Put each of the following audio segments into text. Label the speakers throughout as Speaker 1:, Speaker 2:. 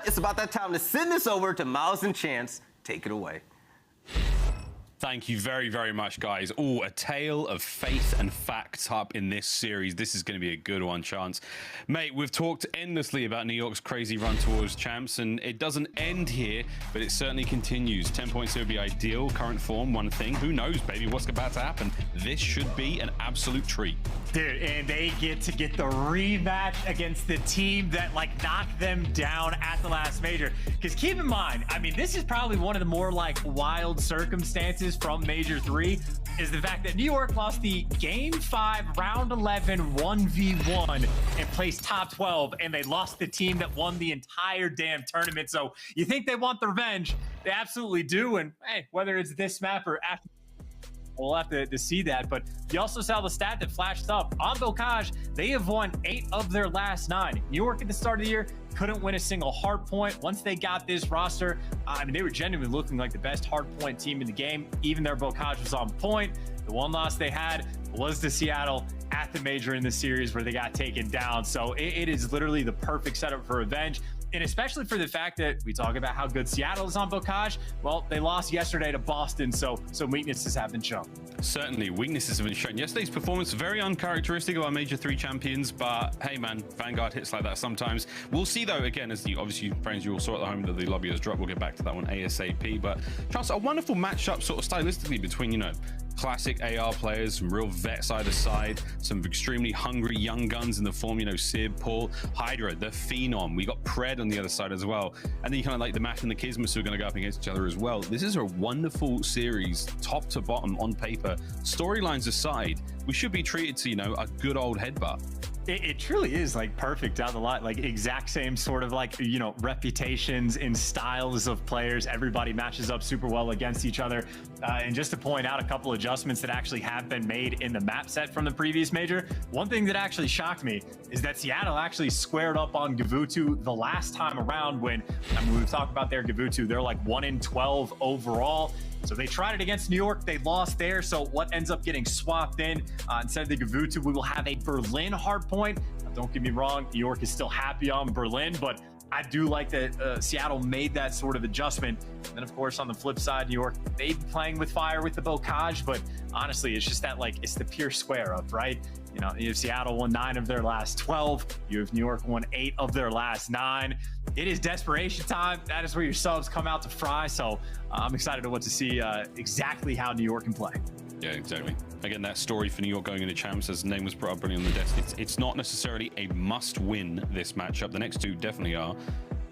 Speaker 1: But it's about that time to send this over to Miles and Chance. Take it away.
Speaker 2: Thank you very, very much, guys. Oh, a tale of faith and facts up in this series. This is going to be a good one, Chance. Mate, we've talked endlessly about New York's crazy run towards champs, and it doesn't end here, but it certainly continues. 10 points would be ideal. Current form, one thing. Who knows, baby, what's about to happen? This should be an absolute treat.
Speaker 3: Dude, and they get to get the rematch against the team that, like, knocked them down at the last major. Because keep in mind, I mean, this is probably one of the more, like, wild circumstances from Major 3 is the fact that New York lost the Game 5 Round 11 1v1 and placed top 12, and they lost the team that won the entire damn tournament. So you think they want the revenge? They absolutely do. And hey, whether it's this map or after, we'll have to see that. But you also saw the stat that flashed up on boCaj. They have won 8 of their last 9. New York at the start of the year couldn't win a single hard point. Once they got this roster, I mean, they were genuinely looking like the best hard point team in the game. Even their boCaj was on point. The one loss they had was to Seattle at the major in the series where they got taken down. So it is literally the perfect setup for revenge. And especially for the fact that we talk about how good Seattle is on boCaj. Well, they lost yesterday to Boston, so weaknesses have been shown.
Speaker 2: Certainly, weaknesses have been shown. Yesterday's performance, very uncharacteristic of our Major 3 champions, but hey, man, Vanguard hits like that sometimes. We'll see, though, again, as the obviously, friends, you all saw at the home that the lobby has dropped. We'll get back to that one ASAP. But, Charles, a wonderful matchup sort of stylistically between, you know, classic AR players, some real vets either side, some extremely hungry young guns in the form, you know, Sib, Paul, Hydra, the Phenom. We got Pred on the other side as well. And then you kind of like the Mack and the Kismet who are going to go up against each other as well. This is a wonderful series, top to bottom on paper. Storylines aside, we should be treated to, you know, a good old headbutt.
Speaker 3: It truly is like perfect down the line, like exact same sort of like, you know, reputations and styles of players. Everybody matches up super well against each other. And just to point out a couple adjustments that actually have been made in the map set from the previous major. One thing that actually shocked me is that Seattle actually squared up on Gavutu the last time around when, I mean, we talked about their Gavutu, they're like 1 in 12 overall. So they tried it against New York, they lost there. So what ends up getting swapped in, instead of the Gavutu, we will have a Berlin hardpoint. Now, don't get me wrong, New York is still happy on Berlin, but I do like that Seattle made that sort of adjustment. And then, of course, on the flip side, New York, they've been playing with fire with the boCaj, but honestly, it's just that, like, it's the pure square up, right? You know, you have Seattle won 9 of their last 12. You have New York won 8 of their last 9. It is desperation time. That is where your subs come out to fry. So I'm excited to see exactly how New York can play.
Speaker 2: Yeah, exactly. Again, that story for New York going into champs, as the name was brought up on the desk, it's not necessarily a must-win this matchup. The next two definitely are.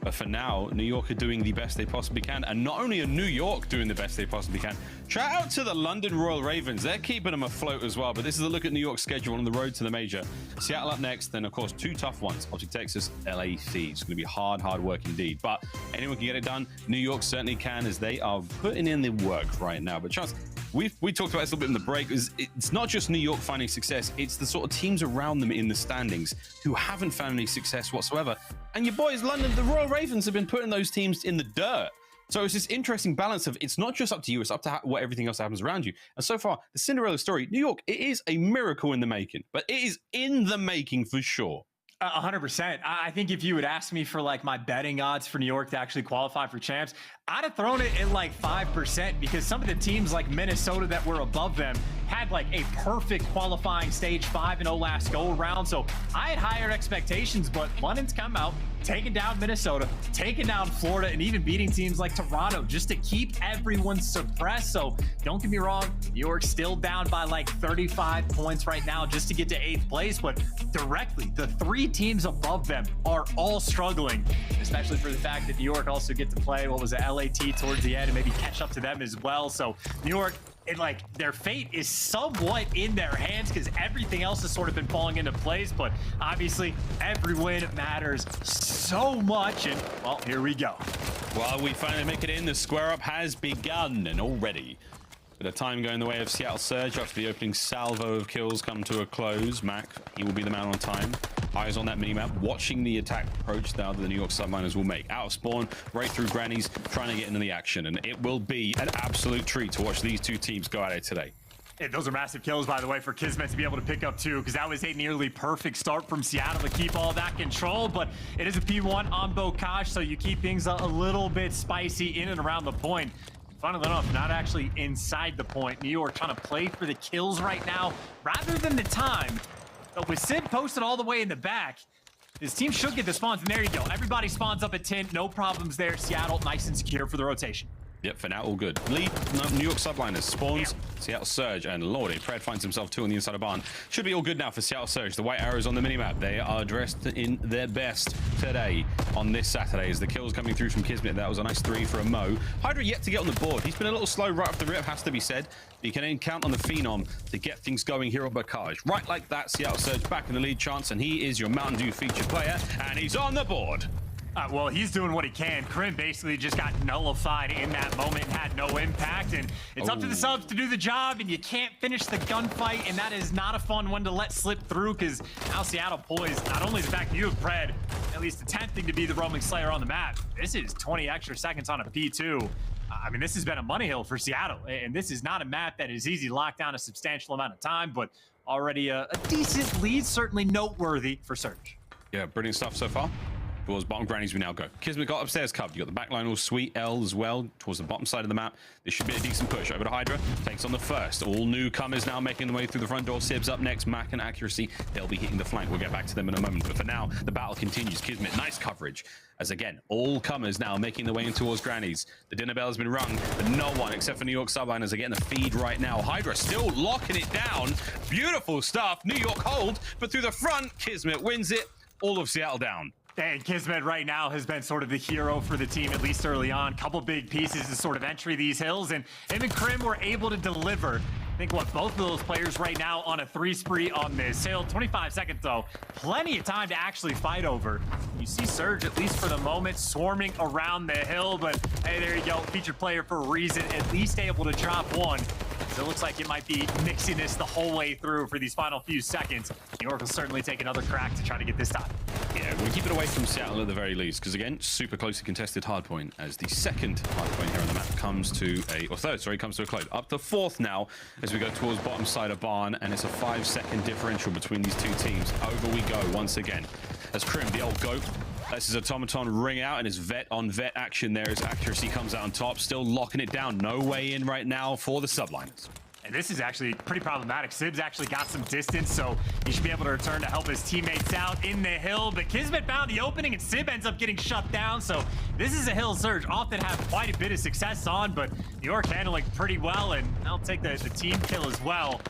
Speaker 2: But for now, New York are doing the best they possibly can. And not only are New York doing the best they possibly can, shout out to the London Royal Ravens. They're keeping them afloat as well. But this is a look at New York's schedule on the road to the major. Seattle up next, then, of course, 2 tough ones. OpTic Texas, LA Thieves. It's going to be hard work indeed. But anyone can get it done. New York certainly can, as they are putting in the work right now. But Charles, we talked about this a little bit in the break. It's not just New York finding success. It's the sort of teams around them in the standings who haven't found any success whatsoever. And your boys, London, the Royal Ravens have been putting those teams in the dirt. So it's this interesting balance of it's not just up to you, it's up to what everything else happens around you. And so far, the Cinderella story, New York, it is a miracle in the making, but it is in the making for sure.
Speaker 3: 100%. I think if you would ask me for like my betting odds for New York to actually qualify for champs, I'd have thrown it in like 5% because some of the teams like Minnesota that were above them had like a perfect qualifying stage 5-0 last go around. So I had higher expectations, but London's come out, taking down Minnesota, taking down Florida, and even beating teams like Toronto just to keep everyone suppressed. So don't get me wrong, New York's still down by like 35 points right now just to get to 8th place, but directly the 3 teams above them are all struggling, especially for the fact that New York also get to play, what was it, LAT towards the end and maybe catch up to them as well. So New York, and like their fate is somewhat in their hands because everything else has sort of been falling into place, but obviously every win matters so much. And well, here we go.
Speaker 2: Well, we finally make it in. The square up has begun, and already bit of time going the way of Seattle Surge after the opening salvo of kills come to a close. Mack, he will be the man on time. Eyes on that minimap, watching the attack approach now that the New York Subliners will make. Out of spawn, right through grannies, trying to get into the action. And it will be an absolute treat to watch these two teams go at it today.
Speaker 3: And those are massive kills, by the way, for Kismet to be able to pick up too, because that was a nearly perfect start from Seattle to keep all that control. But it is a P1 on Bokash, so you keep things a little bit spicy in and around the point. Funnily enough, not actually inside the point. New York trying to play for the kills right now rather than the time. But with Simp posted all the way in the back, this team should get the spawns. And there you go. Everybody spawns up at 10. No problems there. Seattle nice and secure for the rotation.
Speaker 2: Yep, for now, all good. Lead, New York Subliners spawns, Seattle Surge, and Lordy. Pred finds himself 2 on the inside of barn. Should be all good now for Seattle Surge. The white arrows on the minimap, they are dressed in their best today on this Saturday as the kills coming through from Kismet. That was a nice 3 for a Mo. Hydra yet to get on the board. He's been a little slow right off the rip, has to be said. You can count on the Phenom to get things going here on Bokash. Right like that, Seattle Surge back in the lead chance, and he is your Mountain Dew featured player, and he's on the board.
Speaker 3: Well, he's doing what he can. Crim basically just got nullified in that moment and had no impact. And it's up to the subs to do the job, and you can't finish the gunfight. And that is not a fun one to let slip through, because now Seattle poised. Not only is the back view of Pred, at least attempting to be the roaming slayer on the map. This is 20 extra seconds on a P2. I mean, this has been a money hill for Seattle. And this is not a map that is easy to lock down a substantial amount of time, but already a decent lead, certainly noteworthy for Surge.
Speaker 2: Yeah, brilliant stuff so far. Towards bottom grannies we now go. Kismet got upstairs covered. You got the backline all sweet. L as well towards the bottom side of the map. This should be a decent push. Over to Hydra. Takes on the first. All newcomers now making their way through the front door. Sib's up next. Mack and Accuracy. They'll be hitting the flank. We'll get back to them in a moment. But for now, the battle continues. Kismet, nice coverage. As again, all comers now making their way in towards grannies. The dinner bell has been rung, but no one except for New York Subliners are getting the feed right now. Hydra still locking it down. Beautiful stuff. New York hold, but through the front, Kismet wins it. All of Seattle down.
Speaker 3: And Kismet right now has been sort of the hero for the team, at least early on. Couple big pieces to sort of entry these hills, and him and Crim were able to deliver. I think what both of those players right now on a 3 spree on this hill. 25 seconds though, plenty of time to actually fight over. You see Surge, at least for the moment, swarming around the hill, but hey, there you go, featured player for a reason, at least able to drop one. So it looks like it might be mixiness the whole way through for these final few seconds. New York will certainly take another crack to try to get this time.
Speaker 2: Yeah, we'll keep it away from Seattle at the very least, because again, super closely contested hardpoint as the second hardpoint here on the map comes to comes to a close. Up to 4th now as we go towards bottom side of barn, and it's a 5-second differential between these two teams. Over we go once again. As Crim, the old goat, lets his automaton ring out, and his vet on vet action there as Accuracy comes out on top, still locking it down. No way in right now for the Subliners.
Speaker 3: And this is actually pretty problematic. Sib's actually got some distance, so he should be able to return to help his teammates out in the hill. But Kismet found the opening, and Sib ends up getting shut down. So this is a hill Surge often have quite a bit of success on, but New York handling pretty well, and I'll take the team kill as well.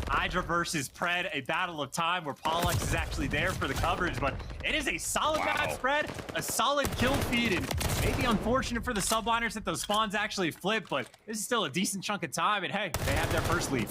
Speaker 3: Hydra versus Pred, a battle of time where Paulehx is actually there for the coverage, but it is a solid map spread, a solid kill feed, and maybe unfortunate for the Subliners that those spawns actually flip, but this is still a decent chunk of time, and hey, they have their first lead.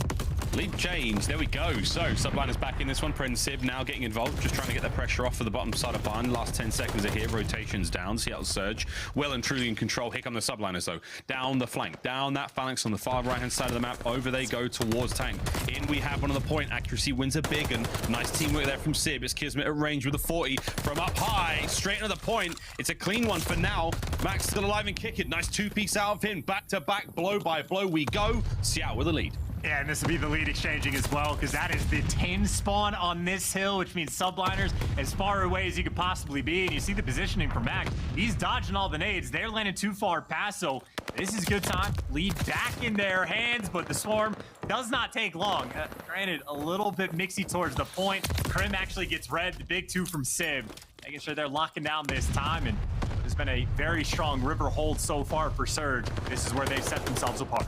Speaker 2: Lead change, there we go. So Subliners back in this one. Pred and Sib now getting involved, just trying to get the pressure off for the bottom side of barn. Last 10 seconds are here, rotations down. Seattle Surge well and truly in control. Here come the Subliners though. Down the flank, down that phalanx on the far right hand side of the map. Over they go towards tank. In we have one on the point. Accuracy wins a big and nice teamwork there from Sib. It's Kismet at range with a 40 from up high, straight into the point. It's a clean one for now. Mack's still alive and kicking. Nice 2-piece out of him. Back to back, blow by blow we go. Seattle with the lead.
Speaker 3: Yeah, and this will be the lead exchanging as well, because that is the 10 spawn on this hill, which means Subliners as far away as you could possibly be. And you see the positioning for Mack. He's dodging all the nades. They're landing too far past, so this is a good time. Lead back in their hands, but the swarm does not take long. Granted, a little bit mixy towards the point. Crim actually gets red. The big 2 from Sib, making sure they're locking down this time. And there's been a very strong river hold so far for Surge. This is where they set themselves apart.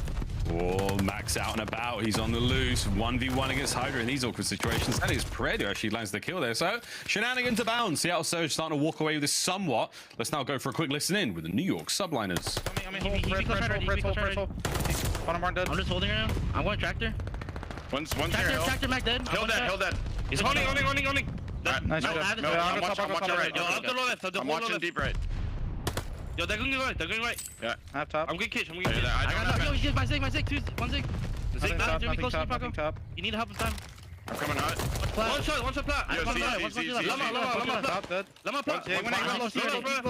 Speaker 2: Oh, Mack's out and about. He's on the loose. 1v1 against Hydra in these awkward situations. That is Pred who actually lands the kill there. So, shenanigans abound. Seattle Surge starting to walk away with this somewhat. Let's now go for a quick listen in with the New York Subliners.
Speaker 4: I'm just holding right now. I'm going tractor.
Speaker 5: One's
Speaker 4: Tractor Mack dead.
Speaker 5: Kill that. He's holding.
Speaker 4: Nice.
Speaker 5: I'm watching right.
Speaker 4: Yo, up the low left.
Speaker 5: I'm watching deep right.
Speaker 4: Yo, they're going right.
Speaker 5: Yeah.
Speaker 6: Half top.
Speaker 4: I'm good kitch.
Speaker 5: I got
Speaker 4: Yo, he's my Zig, 1 Zig. The Zig down, Jeremy, close to me, Paco.
Speaker 6: Top.
Speaker 4: You need help with time.
Speaker 5: I'm coming out.
Speaker 4: One shot plat.
Speaker 5: Yo,
Speaker 4: One shot.
Speaker 5: see.
Speaker 4: Lama plat.
Speaker 6: Top dead.
Speaker 4: Low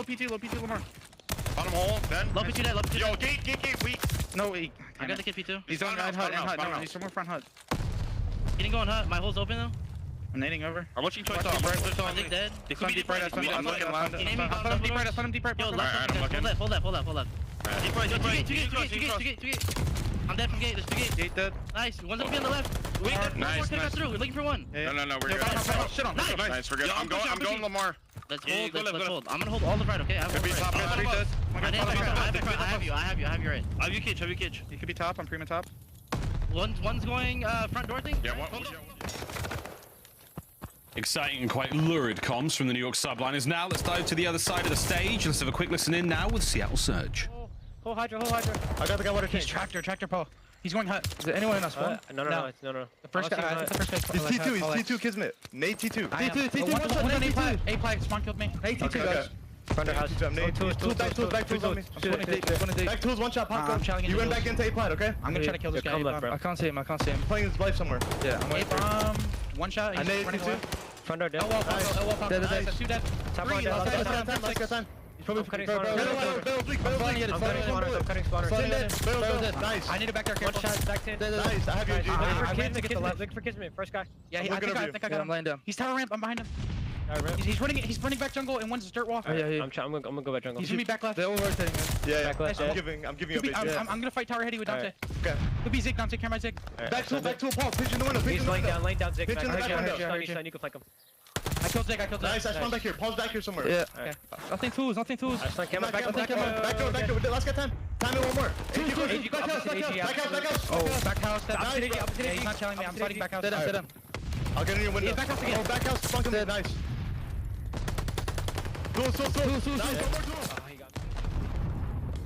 Speaker 4: P2, Lamar.
Speaker 5: Bottom hole, then.
Speaker 4: Love you, love you.
Speaker 5: Yo, gate, weak.
Speaker 6: No, he.
Speaker 4: I got the kid P2.
Speaker 6: He's on hut. No, he's somewhere front hut.
Speaker 4: He didn't go on hut. My hole's open though.
Speaker 6: I'm nading over.
Speaker 5: I'm watching Toy Top.
Speaker 4: I think dead.
Speaker 6: They come deep right. I'm looking left.
Speaker 4: He named me
Speaker 6: I saw him deep right.
Speaker 4: Yo,
Speaker 5: Alright,
Speaker 4: left.
Speaker 5: I'm looking.
Speaker 4: Hold left. Deep right. Two gate. I'm dead from gate. There's 2 gates.
Speaker 6: Gate dead.
Speaker 4: Nice. One's up on the left. Wait, one more take us through. We're looking for one.
Speaker 5: No, we're good.
Speaker 6: Shit on.
Speaker 5: Nice, we're good. I'm going Lamar.
Speaker 4: Let's hold. I'm gonna hold all the right, okay? I have
Speaker 5: Could be top,
Speaker 4: I have you right.
Speaker 5: I have you, Kitch.
Speaker 6: He could be top. I'm prima top.
Speaker 4: One's going front door thing.
Speaker 5: Yeah, one.
Speaker 2: Exciting and quite lurid comms from the New York Subliners. Now let's dive to the other side of the stage. Let's have a quick listen in now with Seattle Surge.
Speaker 7: Whole Hydra.
Speaker 6: I got the guy water. He's tractor Paul. He's going hut. Is there anyone in us?
Speaker 7: No.
Speaker 6: The first guy. The first guy.
Speaker 8: He's T2, he's T2 Kismet. Nate T2.
Speaker 6: T2, one shot, Nate T2. A-Plag, spawn killed me. Nate T2, guys.
Speaker 7: Front of house.
Speaker 8: Nate, back tools on me. Back tools, one shot, pop. You went back into A-Plat, okay?
Speaker 6: I'm gonna try to kill this guy. I can't see him.
Speaker 8: Playing his life somewhere.
Speaker 6: Yeah, I'm waiting. One shot.
Speaker 8: I naded T2.
Speaker 7: Front door dead.
Speaker 6: L wall pop. Two dead.
Speaker 7: Top one dead.
Speaker 8: Time. He's probably
Speaker 7: cutting
Speaker 8: spawners. Nice.
Speaker 6: I need a back there.
Speaker 7: One shot, back 10.
Speaker 8: Nice, I have your G.
Speaker 7: Look for Kismet, first guy.
Speaker 6: Yeah, I think I got him. I'm laying down. He's tower ramp. I'm behind him. He's running back jungle and one's dirt wall.
Speaker 7: I'm gonna go back jungle.
Speaker 6: He's gonna be back left.
Speaker 8: They're all rotating. Yeah.
Speaker 7: Back left.
Speaker 8: I'm giving you a bit.
Speaker 6: I'm gonna fight tower heady with Dante.
Speaker 8: Okay.
Speaker 6: Could be Zig, Dante, camera Zig.
Speaker 8: Back tool, Paul. Pitch in the window.
Speaker 7: He's laying down Zig.
Speaker 8: Pitch in the back window.
Speaker 7: You can flank him.
Speaker 6: I killed Zig.
Speaker 8: Nice, I spawned back here. Paul's back here somewhere.
Speaker 6: Yeah. Nothing tools.
Speaker 7: I stun camera back
Speaker 8: Back door. Last guy time. Time in one more. Back house.
Speaker 6: Oh, back house. Yeah, he's not telling me. I'm fighting back house. Dead him.
Speaker 8: I'll get in your window.
Speaker 6: Back house again.
Speaker 8: Back house. Spunk him. Nice. Tools. Nice.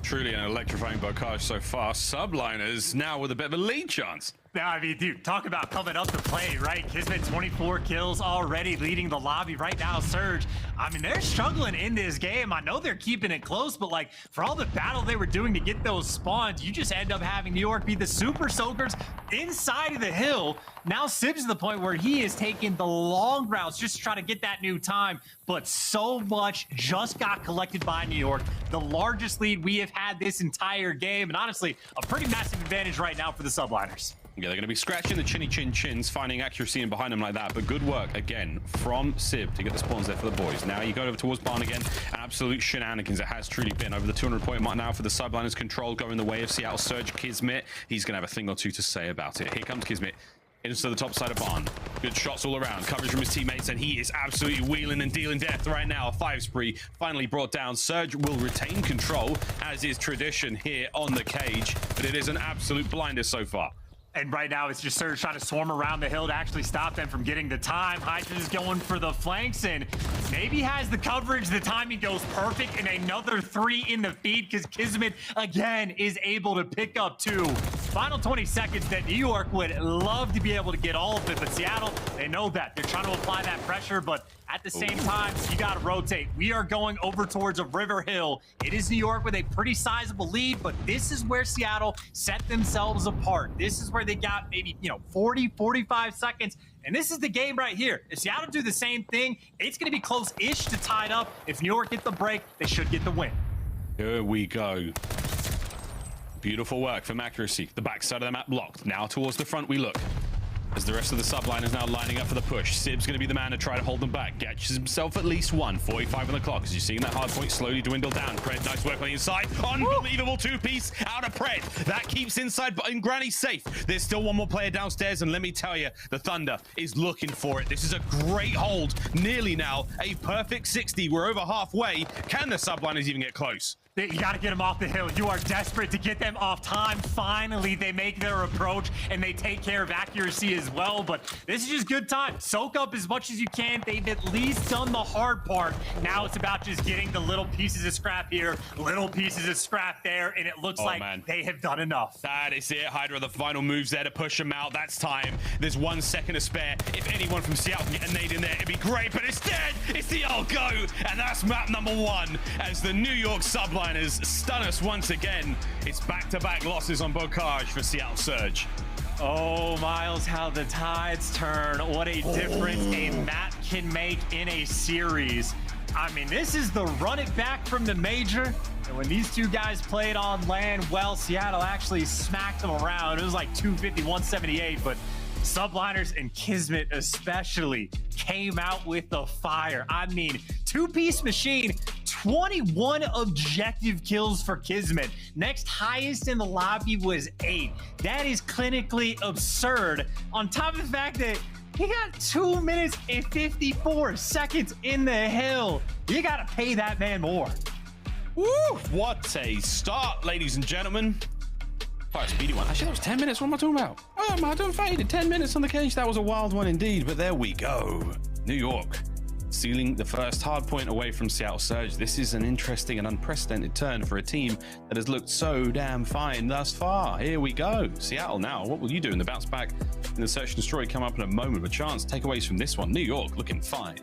Speaker 2: Truly an electrifying barrage so far. Subliners now with a bit of a lead chance.
Speaker 3: Now, I mean, dude, talk about coming up to play, right? Kismet, 24 kills already, leading the lobby right now. Surge, I mean, they're struggling in this game. I know they're keeping it close, but like, for all the battle they were doing to get those spawns, you just end up having New York be the super soakers inside of the hill. Now Sib's to the point where he is taking the long routes just to try to get that new time, but so much just got collected by New York. The largest lead we have had this entire game, and honestly, a pretty massive advantage right now for the Subliners.
Speaker 2: Yeah, they're going to be scratching the chinny chins, finding accuracy in behind them like that. But good work, again, from Sib to get the spawns there for the boys. Now you go over towards Barn again. Absolute shenanigans. It has truly been over the 200-point mark now for the Subliners. Control going the way of Seattle Surge. Kismet, he's going to have a thing or two to say about it. Here comes Kismet. Into the top side of Barn. Good shots all around. Coverage from his teammates, and he is absolutely wheeling and dealing death right now. A 5 spree finally brought down. Surge will retain control, as is tradition here on the cage, but it is an absolute blinder so far.
Speaker 3: And right now, it's just Surge trying to swarm around the hill to actually stop them from getting the time. Hydra is going for the flanks and maybe has the coverage. The timing goes perfect, and another 3 in the feed because Kismet, again, is able to pick up 2. Final 20 seconds that New York would love to be able to get all of it, but Seattle, they know that. They're trying to apply that pressure, but at the same time, you got to rotate. We are going over towards a River Hill. It is New York with a pretty sizable lead, but this is where Seattle set themselves apart. This is where they got maybe, 40, 45 seconds. And this is the game right here. If Seattle do the same thing, it's going to be close-ish to tied up. If New York get the break, they should get the win.
Speaker 2: Here we go. Beautiful work from accuracy. The backside of the map blocked. Now towards the front we look. As the rest of the subliners now lining up for the push. Sib's going to be the man to try to hold them back. Catches himself at least one. 45 on the clock. As you're seeing that hard point slowly dwindle down. Pred, nice work on the inside. Unbelievable two-piece out of Pred. That keeps inside, but in Granny safe. There's still one more player downstairs, and let me tell you, the Thunder is looking for it. This is a great hold. Nearly now a perfect 60. We're over halfway. Can the subliners even get close?
Speaker 3: You got to get them off the hill. You are desperate to get them off time. Finally, they make their approach, and they take care of accuracy as well. But this is just good time. Soak up as much as you can. They've at least done the hard part. Now it's about just getting the little pieces of scrap here, little pieces of scrap there, and it looks like they have done enough.
Speaker 2: That is it. Hydra, the final moves there to push them out. That's time. There's 1 second to spare. If anyone from Seattle can get a nade in there, it'd be great. But instead, it's the old go. And that's map number 1 as the New York Subliners stun us once again. It's back-to-back losses on Bocage for Seattle Surge.
Speaker 3: Oh, Miles, how the tides turn. What a difference a map can make in a series. I mean, this is the run it back from the Major. And when these two guys played on land, well, Seattle actually smacked them around. It was like 250, 178, but Subliners and Kismet especially came out with the fire. I mean, two-piece machine, 21 objective kills for Kismet. Next highest in the lobby was 8. That is clinically absurd. On top of the fact that he got 2 minutes and 54 seconds in the hill. You gotta pay that man more.
Speaker 2: Woo! What a start, ladies and gentlemen. Quite a speedy one. Actually, that was 10 minutes. What am I talking about? Oh, am I doing faded? 10 minutes on the cage. That was a wild one indeed, but there we go. New York sealing the first hard point away from Seattle Surge. This is an interesting and unprecedented turn for a team that has looked so damn fine thus far. Here we go. Seattle now, what will you do in the bounce back in the search and destroy? Come up in a moment of a chance. Takeaways from this one. New York looking fine.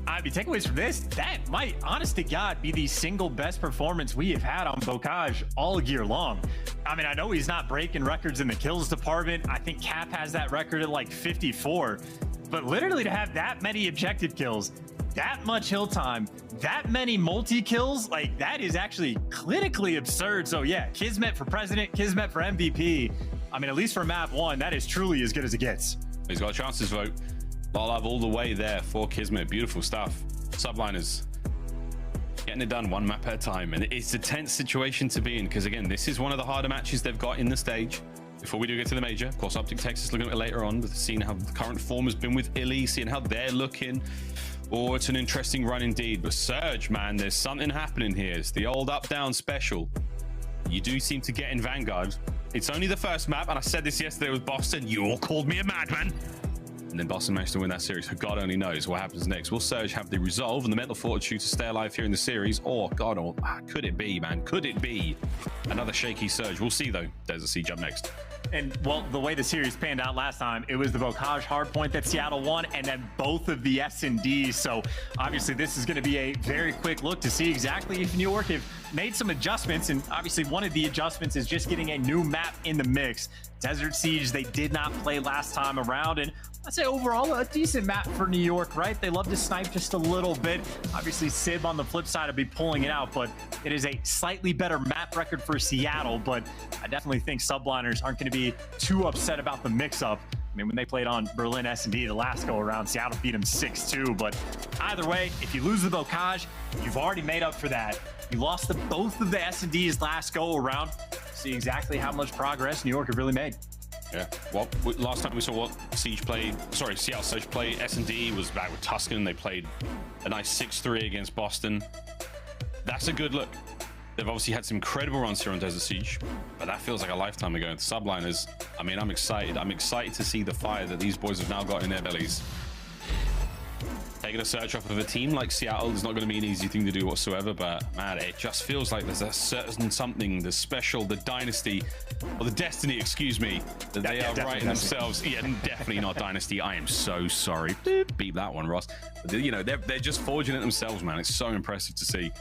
Speaker 3: I mean, takeaways from this, that might, honest to God, be the single best performance we have had on Bocage all year long. I mean, I know he's not breaking records in the kills department. I think Cap has that record at like 54. But literally to have that many objective kills, that much hill time, that many multi-kills, like that is actually clinically absurd. So yeah, Kismet for president, Kismet for MVP. I mean, at least for map 1, that is truly as good as it gets.
Speaker 2: He's got a chance to vote. Love all the way there for Kismet. Beautiful stuff. Subliners getting it done one map at a time. And it's a tense situation to be in because, again, this is one of the harder matches they've got in the stage. Before we do get to the major, of course, OpTic Texas looking at it later on, seeing how the current form has been with iLLeY, seeing how they're looking. Oh, it's an interesting run indeed. But Surge, man, there's something happening here. It's the old up-down special. You do seem to get in Vanguard. It's only the first map, and I said this yesterday with Boston. You all called me a madman. And then Boston managed to win that series. So God only knows what happens next. Will Surge have the resolve and the mental fortitude to stay alive here in the series? Or, God, could it be, man? Could it be another shaky Surge? We'll see, though. There's a siege up next.
Speaker 3: And, well, the way the series panned out last time, it was the Bocage hardpoint that Seattle won, and then both of the S&Ds. So, obviously, this is going to be a very quick look to see exactly if New York have made some adjustments. And, obviously, one of the adjustments is just getting a new map in the mix. Desert Siege, they did not play last time around. And I'd say overall a decent map for New York, right? They love to snipe just a little bit. Obviously, Sib on the flip side will be pulling it out, but it is a slightly better map record for Seattle. But I definitely think Subliners aren't going to be too upset about the mix-up. I mean, when they played on Berlin S&D the last go around, Seattle beat them 6-2. But either way, if you lose the Bocage, you've already made up for that. You lost to both of the S&Ds last go around. See exactly how much progress New York have really made.
Speaker 2: Yeah, well, last time we saw what Seattle Surge play, S&D was back with Tuscan. They played a nice 6-3 against Boston. That's a good look. They've obviously had some incredible runs here on Desert Siege, but that feels like a lifetime ago. The Subliners, I mean, I'm excited. I'm excited to see the fire that these boys have now got in their bellies. Taking a search off of a team like Seattle is not going to be an easy thing to do whatsoever, but man, it just feels like there's a certain something, the special, the dynasty, or the destiny, excuse me, that they are writing themselves. Yeah, definitely not dynasty. I am so sorry. Beep that one, Ross. But, you know, they're just forging it themselves, man. It's so impressive to see.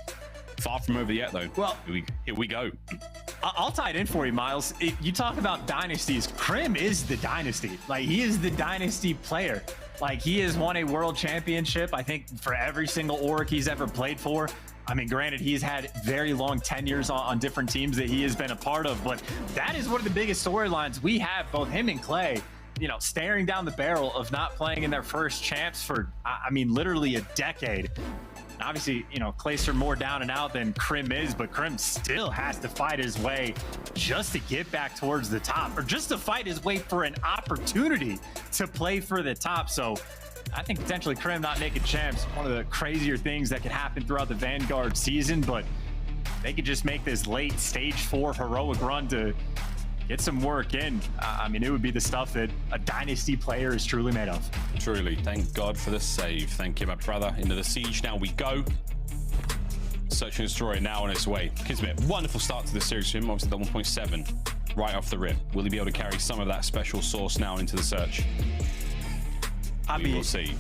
Speaker 2: Far from over yet, though. Well, here we go.
Speaker 3: I'll tie it in for you, Miles. You talk about dynasties. Crim is the dynasty. Like, he is the dynasty player. Like, he has won a world championship, I think, for every single org he's ever played for. I mean, granted, he's had very long tenures on different teams that he has been a part of, but that is one of the biggest storylines we have, both him and Clay, you know, staring down the barrel of not playing in their first champs for, I mean, literally a decade. Obviously, you know, Clayster more down and out than Crim is, but Crim still has to fight his way just to get back towards the top, or just to fight his way for an opportunity to play for the top. So I think potentially Crim not making champs, one of the crazier things that could happen throughout the Vanguard season, but they could just make this late stage 4 heroic run to get some work in. I mean, it would be the stuff that a dynasty player is truly made of.
Speaker 2: Truly. Thank God for the save. Thank you, my brother. Into the siege now we go. Search and Destroy now on its way. Kismet, wonderful start to the series for him. Obviously, the 1.7 right off the rip. Will he be able to carry some of that special sauce now into the search? We will see.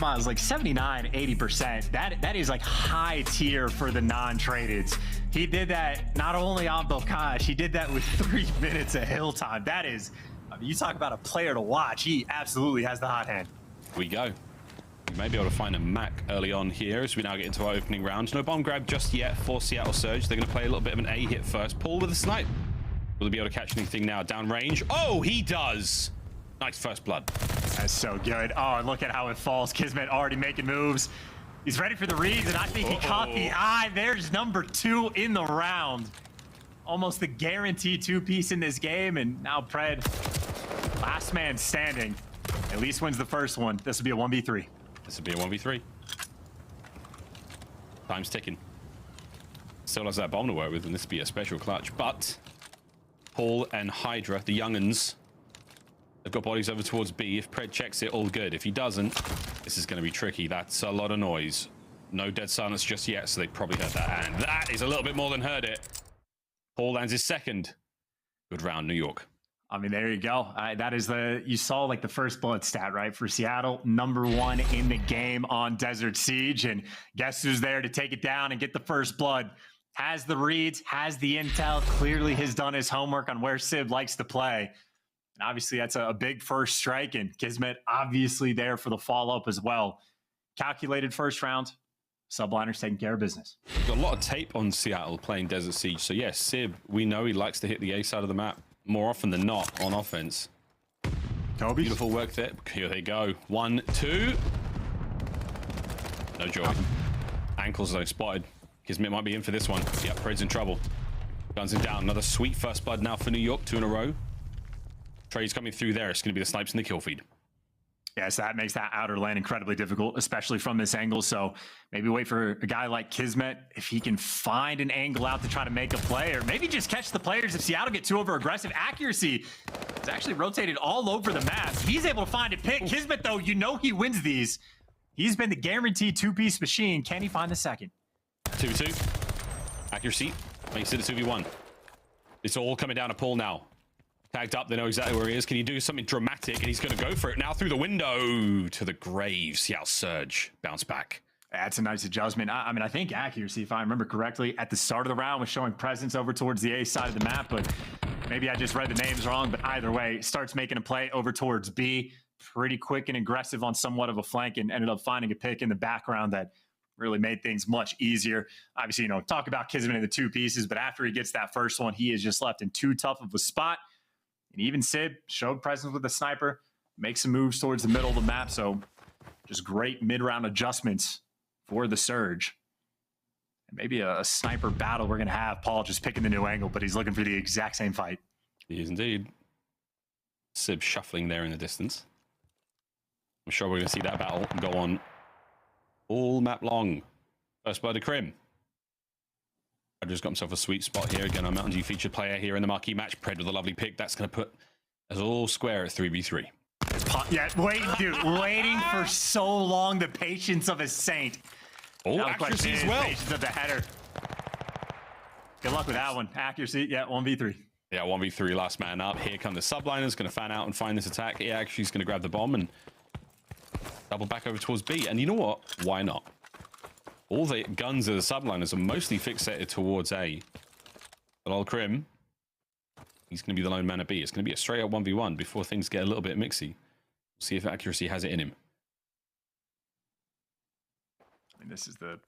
Speaker 3: Miles, like 79, 80%. That is like high tier for the non-tradeds. He did that not only on Bocage, he did that with 3 minutes of hill time. That is, I mean, you talk about a player to watch. He absolutely has the hot hand.
Speaker 2: We go. We may be able to find a Mack early on here as we now get into our opening round. No bomb grab just yet for Seattle Surge. They're going to play a little bit of an A hit first. Paul with a snipe. Will he be able to catch anything now? Down range. Oh, he does. Nice first blood.
Speaker 3: That's so good. Oh, and look at how it falls. Kismet already making moves. He's ready for the reads, and I think he caught the eye. There's number 2 in the round. Almost the guaranteed 2-piece in this game, and now Pred, last man standing, at least wins the first one. This will be a 1v3.
Speaker 2: This will be a 1v3. Time's ticking. Still has that bomb to work with, and this will be a special clutch. But Paul and Hydra, the young'uns, they've got bodies over towards B. If Pred checks it, all good. If he doesn't, this is going to be tricky. That's a lot of noise. No dead silence just yet, so they probably heard that. And that is a little bit more than heard it. Paul lands his second. Good round, New York.
Speaker 3: I mean, there you go. That is you saw like the first blood stat, right? For Seattle, number 1 in the game on Desert Siege. And guess who's there to take it down and get the first blood? Has the reads, has the intel, clearly has done his homework on where Sib likes to play. And obviously that's a big first strike, and Kismet obviously there for the follow-up as well. Calculated first round. Subliners taking care of business.
Speaker 2: Got a lot of tape on Seattle playing Desert Siege. So yes, Sib, we know he likes to hit the A side of the map more often than not on offense.
Speaker 3: Kobe.
Speaker 2: Beautiful work there. Here they go. 1, 2. No joy. Ankles though spotted. Kismet might be in for this one. Yep, Pred's in trouble. Guns him down. Another sweet first blood now for New York. 2 in a row. Trade's coming through there. It's going to be the snipes in the kill feed.
Speaker 3: Yes, that makes that outer lane incredibly difficult, especially from this angle. So maybe wait for a guy like Kismet if he can find an angle out to try to make a play, or maybe just catch the players if Seattle get too over aggressive. Accuracy is actually rotated all over the map. He's able to find a pick. Kismet, though, you know he wins these. He's been the guaranteed 2-piece machine. Can he find the second?
Speaker 2: 2v2. Accuracy makes it a 2v1. It's all coming down to Paul now. Tagged up, they know exactly where he is. Can he do something dramatic? And he's going to go for it now through the window to the grave. Seattle Surge bounce back.
Speaker 3: That's a nice adjustment. I mean, I think accuracy, if I remember correctly, at the start of the round was showing presence over towards the A side of the map, but maybe I just read the names wrong. But either way, starts making a play over towards B. Pretty quick and aggressive on somewhat of a flank, and ended up finding a pick in the background that really made things much easier. Obviously, you know, talk about Kismet in the 2 pieces, but after he gets that first one, he is just left in too tough of a spot. And even Sib showed presence with the sniper, makes some moves towards the middle of the map. So just great mid-round adjustments for the Surge. And maybe a sniper battle we're going to have. Paul just picking the new angle, but he's looking for the exact same fight.
Speaker 2: He is indeed. Sib shuffling there in the distance. I'm sure we're going to see that battle go on all map long. First by the Crim. Hydra's got himself a sweet spot here. Again, a Mountain Dew featured player here in the marquee match. Pred with a lovely pick. That's going to put us all square at 3v3.
Speaker 3: Yeah, waiting for so long. The patience of a saint.
Speaker 2: Oh, accuracy as well.
Speaker 3: Patience of the header. Good luck with that one. Accuracy, yeah, 1v3.
Speaker 2: Yeah, 1v3, last man up. Here come the Subliners. Going to fan out and find this attack. Yeah, actually, he's going to grab the bomb and double back over towards B. And you know what? Why not? All the guns of the Subliners are mostly fixated towards A. But old Crim, he's going to be the lone man at B. It's going to be a straight up 1v1 before things get a little bit mixy. We'll see if accuracy has it in him.
Speaker 3: I mean, this is the...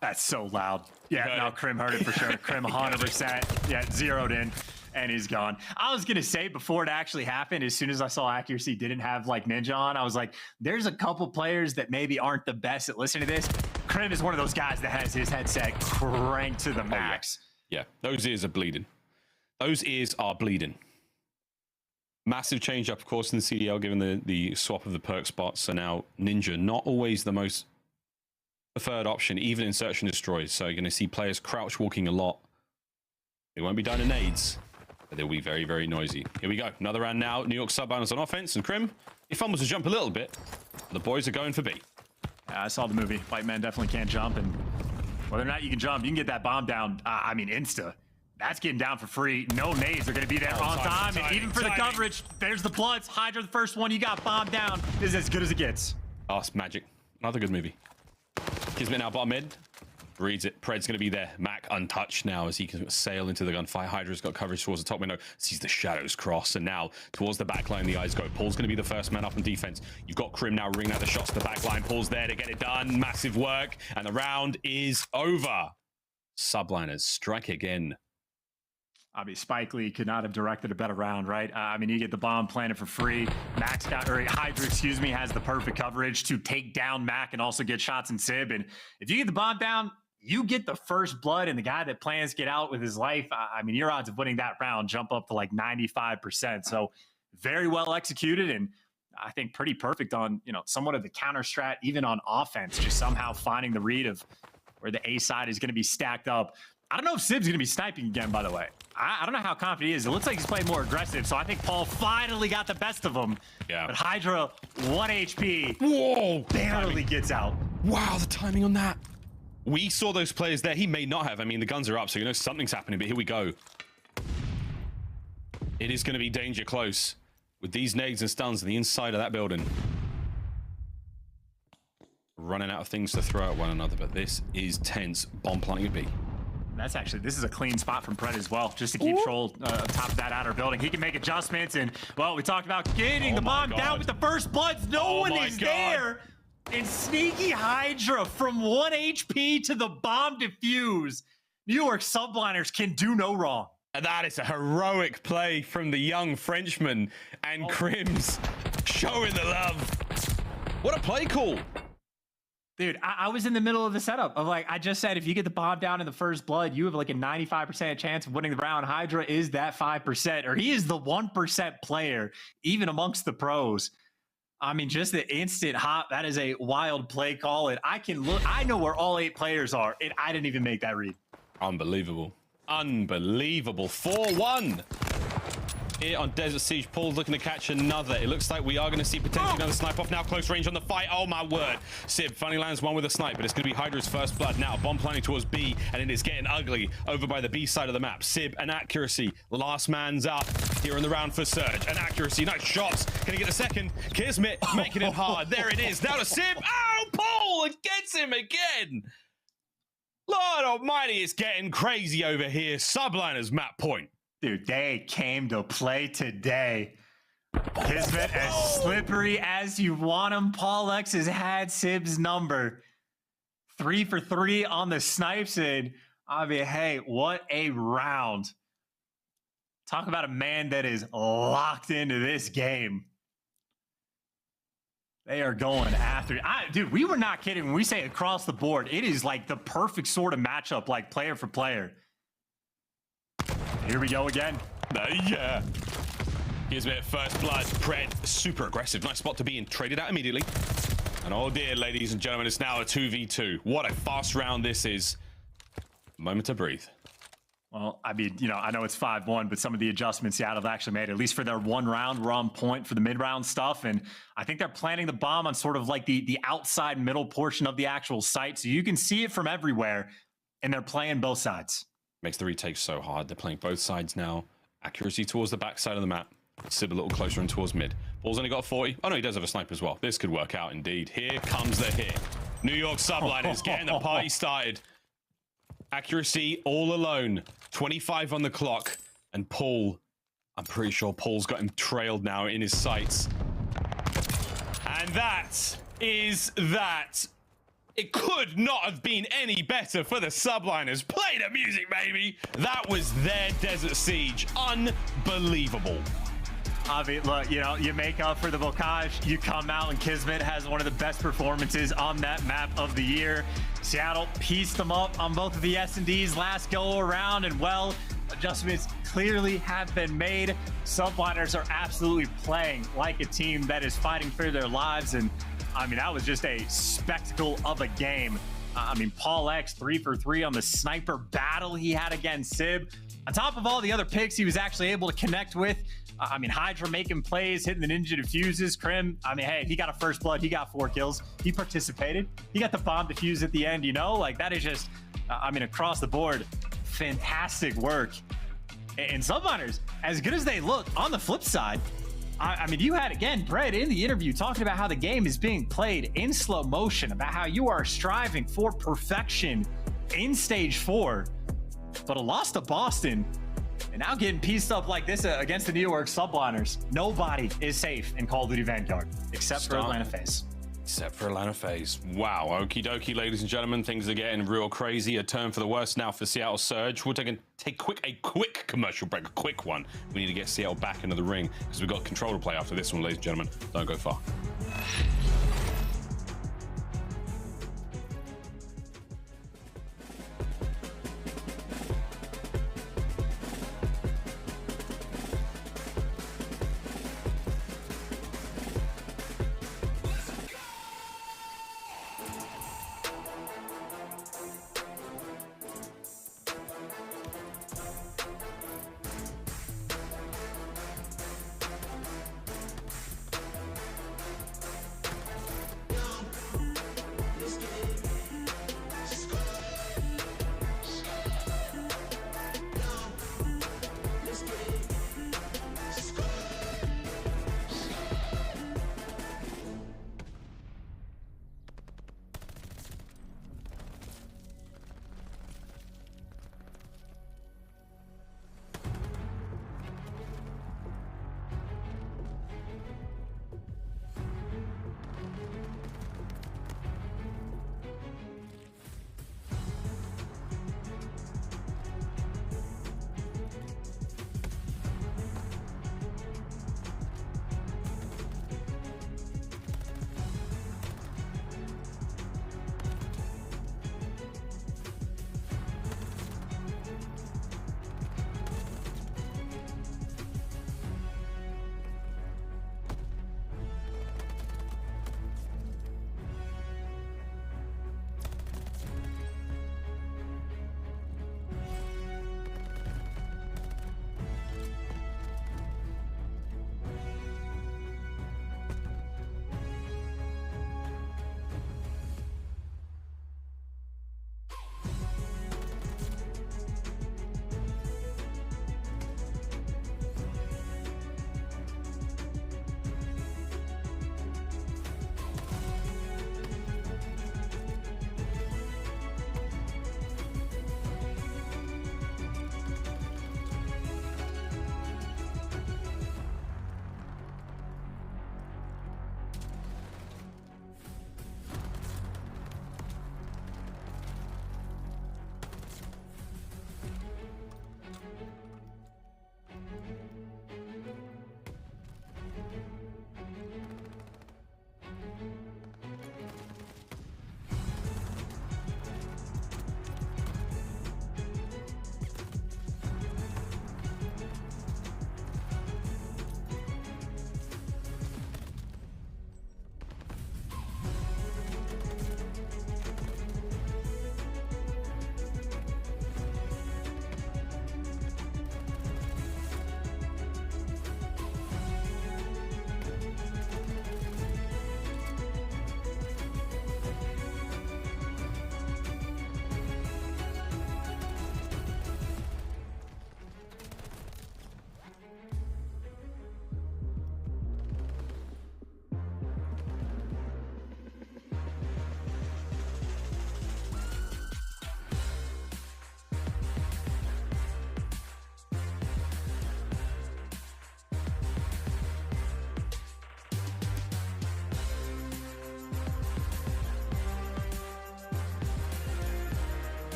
Speaker 3: That's so loud. Yeah, no, Crim heard it for sure. Crim 100%. Yeah, zeroed in, and he's gone. I was going to say, before it actually happened, as soon as I saw accuracy didn't have, like, Ninja on, I was like, there's a couple players that maybe aren't the best at listening to this. Crim is one of those guys that has his headset cranked to the max.
Speaker 2: Yeah, those ears are bleeding. Those ears are bleeding. Massive change up, of course, in the CDL, given the swap of the perk spots. So now Ninja, not always the most preferred option, even in search and destroy. So you're going to see players crouch walking a lot. They won't be done in nades, but they'll be very, very noisy. Here we go. Another round now. New York Subliners on offense, and Crim, he fumbles to jump a little bit. The boys are going for B.
Speaker 3: Yeah, I saw the movie. White man definitely can't jump, and whether or not you can jump, you can get that bomb down. I mean, insta. That's getting down for free. No nades are going to be there on time. And even for the coverage, there's the Bloods. Hydra, the first one you got bombed down, is as good as it gets.
Speaker 2: Oh, it's magic. Another good movie. Kismet now bottom mid. Reads it. Pred's going to be there. Mack untouched now as he can sail into the gunfight. Hydra's got coverage towards the top window. Sees the shadows cross, and now towards the back line the eyes go. Paul's going to be the first man up on defense. You've got Crim now ringing out the shots to the back line. Paul's there to get it done. Massive work, and the round is over. Subliners strike again.
Speaker 3: I mean, Spike Lee could not have directed a better round, right? I mean, you get the bomb planted for free. Max got, or Hydra, excuse me, has the perfect coverage to take down Mack and also get shots in Sib. And if you get the bomb down, you get the first blood, and the guy that plans to get out with his life, I mean, your odds of winning that round jump up to like 95%. So very well executed, and I think pretty perfect on, you know, somewhat of the counter strat, even on offense, just somehow finding the read of where the A side is going to be stacked up. I don't know if Sib's going to be sniping again, by the way. I don't know how confident he is. It looks like he's playing more aggressive, so I think Paul finally got the best of him.
Speaker 2: Yeah.
Speaker 3: But Hydra, 1 HP.
Speaker 2: Whoa!
Speaker 3: Barely gets out.
Speaker 2: Wow, the timing on that. We saw those players there. He may not have. I mean, the guns are up, so you know something's happening, but here we go. It is going to be danger close with these nades and stuns on the inside of that building. Running out of things to throw at one another, but this is tense. Bomb planting a B.
Speaker 3: That's actually, this is a clean spot from Pred as well, just to keep Troll on top of that outer building. He can make adjustments, and, well, we talked about getting the bomb down with the first bloods. No one is there. And sneaky Hydra from 1 HP to the bomb defuse. New York Subliners can do no wrong.
Speaker 2: And that is a heroic play from the young Frenchman, and Crims showing the love. What a play call.
Speaker 3: Dude, I was in the middle of the setup of, like, I just said, if you get the bomb down in the first blood, you have like a 95% chance of winning the round. Hydra is that 5%, or he is the 1% player, even amongst the pros. I mean, just the instant hop, that is a wild play call. And I can look, I know where all 8 players are, and I didn't even make that read.
Speaker 2: Unbelievable. Unbelievable. 4-1. Here on Desert Siege, Paul's looking to catch another. It looks like we are going to see potentially another snipe off now. Close range on the fight. Oh my word. Sib finally lands one with a snipe, but it's going to be Hydra's first blood now. Bomb planning towards B, and it is getting ugly over by the B side of the map. Sib, an accuracy. Last man's up here in the round for Surge. An accuracy. Nice shots. Can he get the second? Kismet making it hard. There it is. Now to Sib. Oh, Paul! It gets him again. Lord almighty, it's getting crazy over here. Subliners map point.
Speaker 3: Dude, they came to play today. Kismet as slippery as you want him. Paulehx has had Sib's number. 3 for 3 on the snipes, and I mean, hey, what a round. Talk about a man that is locked into this game. They are going after it. Dude, we were not kidding when we say across the board. It is like the perfect sort of matchup, like player for player. Here we go again.
Speaker 2: Yeah. Here's me at first blood. Pred, super aggressive. Nice spot to be in. Traded out immediately. And oh dear, ladies and gentlemen, it's now a 2v2. What a fast round this is. Moment to breathe.
Speaker 3: Well, I mean, you know, I know it's 5-1, but some of the adjustments Seattle have actually made, at least for their one round, were on point for the mid-round stuff. And I think they're planting the bomb on sort of like the outside middle portion of the actual site. So you can see it from everywhere, and they're playing both sides.
Speaker 2: Makes the retake so hard. They're playing both sides now. Accuracy towards the back side of the map. Sib a little closer and towards mid. Ball's only got 40. Oh no, he does have a snipe as well. This could work out indeed. Here comes the hit. New York Subliners getting the party started. Accuracy all alone. 25 on the clock. And Paul, I'm pretty sure Paul's got him trailed now in his sights. And that is that. It could not have been any better for the Subliners. Play the music, baby. That was their Desert Siege. Unbelievable.
Speaker 3: I mean, look, you know, you make up for the blocage. You come out, and Kismet has one of the best performances on that map of the year. Seattle pieced them up on both of the S&Ds last go around, and well, adjustments clearly have been made. Subliners are absolutely playing like a team that is fighting for their lives, and I mean, that was just a spectacle of a game. I mean, Paulehx 3 for 3 on the sniper battle he had against Sib. On top of all the other picks he was actually able to connect with. I mean, Hydra making plays, hitting the ninja diffuses. Crim, I mean, hey, he got a first blood. He got 4 kills. He participated. He got the bomb defuse at the end, you know? Like, that is just, I mean, across the board, fantastic work. And Subliners, as good as they look, on the flip side, I mean, you had, again, Brett in the interview talking about how the game is being played in slow motion, about how you are striving for perfection in stage 4, but a loss to Boston. And now getting pieced up like this against the New York Subliners. Nobody is safe in Call of Duty Vanguard except for Atlanta FaZe.
Speaker 2: Except for Atlanta FaZe. Wow, okie dokie, ladies and gentlemen. Things are getting real crazy. A turn for the worse now for Seattle Surge. We'll take a quick commercial break, a quick one. We need to get Seattle back into the ring because we've got control to play after this one, ladies and gentlemen. Don't go far.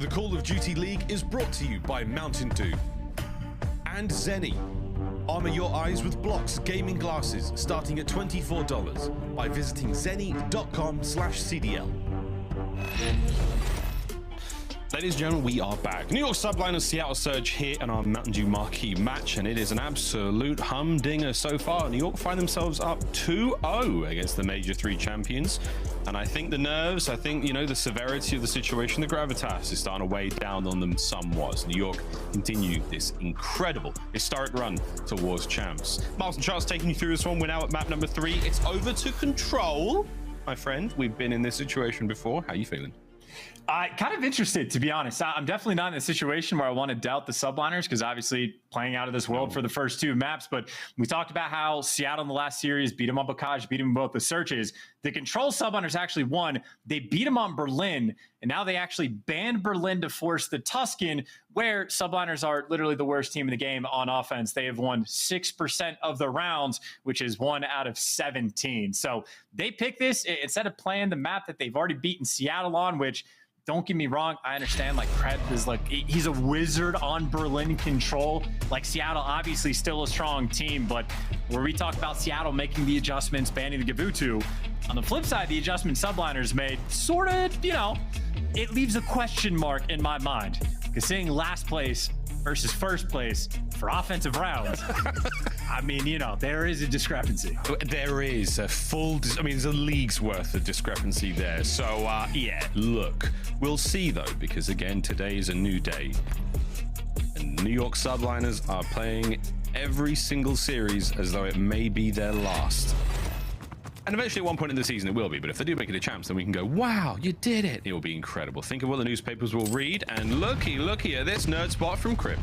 Speaker 9: The Call of Duty League is brought to you by Mountain Dew and Zenny. Armor your eyes with Blocks gaming glasses starting at $24 by visiting zenny.com/CDL.
Speaker 2: Ladies and gentlemen, we are back. New York Subliners, Seattle Surge here in our Mountain Dew Marquee Match, and it is an absolute humdinger so far. New York find themselves up 2-0 against the Major III champions, and I think the nerves, you know, the severity of the situation, the gravitas is starting to weigh down on them somewhat. New York continue this incredible, historic run towards champs. Miles and Charles taking you through this one. We're now at map number 3. It's over to Control. My friend, we've been in this situation before. How are you feeling?
Speaker 3: Kind of interested, to be honest. I'm definitely not in a situation where I want to doubt the Subliners, because obviously playing out of this world for the first 2 maps. But we talked about how Seattle in the last series beat them on Bocage, beat them in both the searches. The Control Subliners actually won. They beat them on Berlin, and now they actually banned Berlin to force the Tuscan, where Subliners are literally the worst team in the game on offense. They have won 6% of the rounds, which is 1 out of 17. So they picked this instead of playing the map that they've already beaten Seattle on, which, don't get me wrong, I understand, like, Pred is like, he's a wizard on Berlin Control. Like, Seattle obviously still a strong team, but where we talk about Seattle making the adjustments, banning the Gavutu, on the flip side, the adjustment Subliners made sort of, you know, it leaves a question mark in my mind. Because seeing last place versus first place for offensive rounds, I mean, you know, there is a discrepancy.
Speaker 2: There is a full, I mean, there's a league's worth of discrepancy there. So, yeah, look, we'll see though, because again, today is a new day. And New York Subliners are playing every single series as though it may be their last. And eventually at one point in the season it will be, but if they do make it a champs, then we can go, wow, you did it. It will be incredible. Think of what the newspapers will read, and looky at this nerd spot from Crim.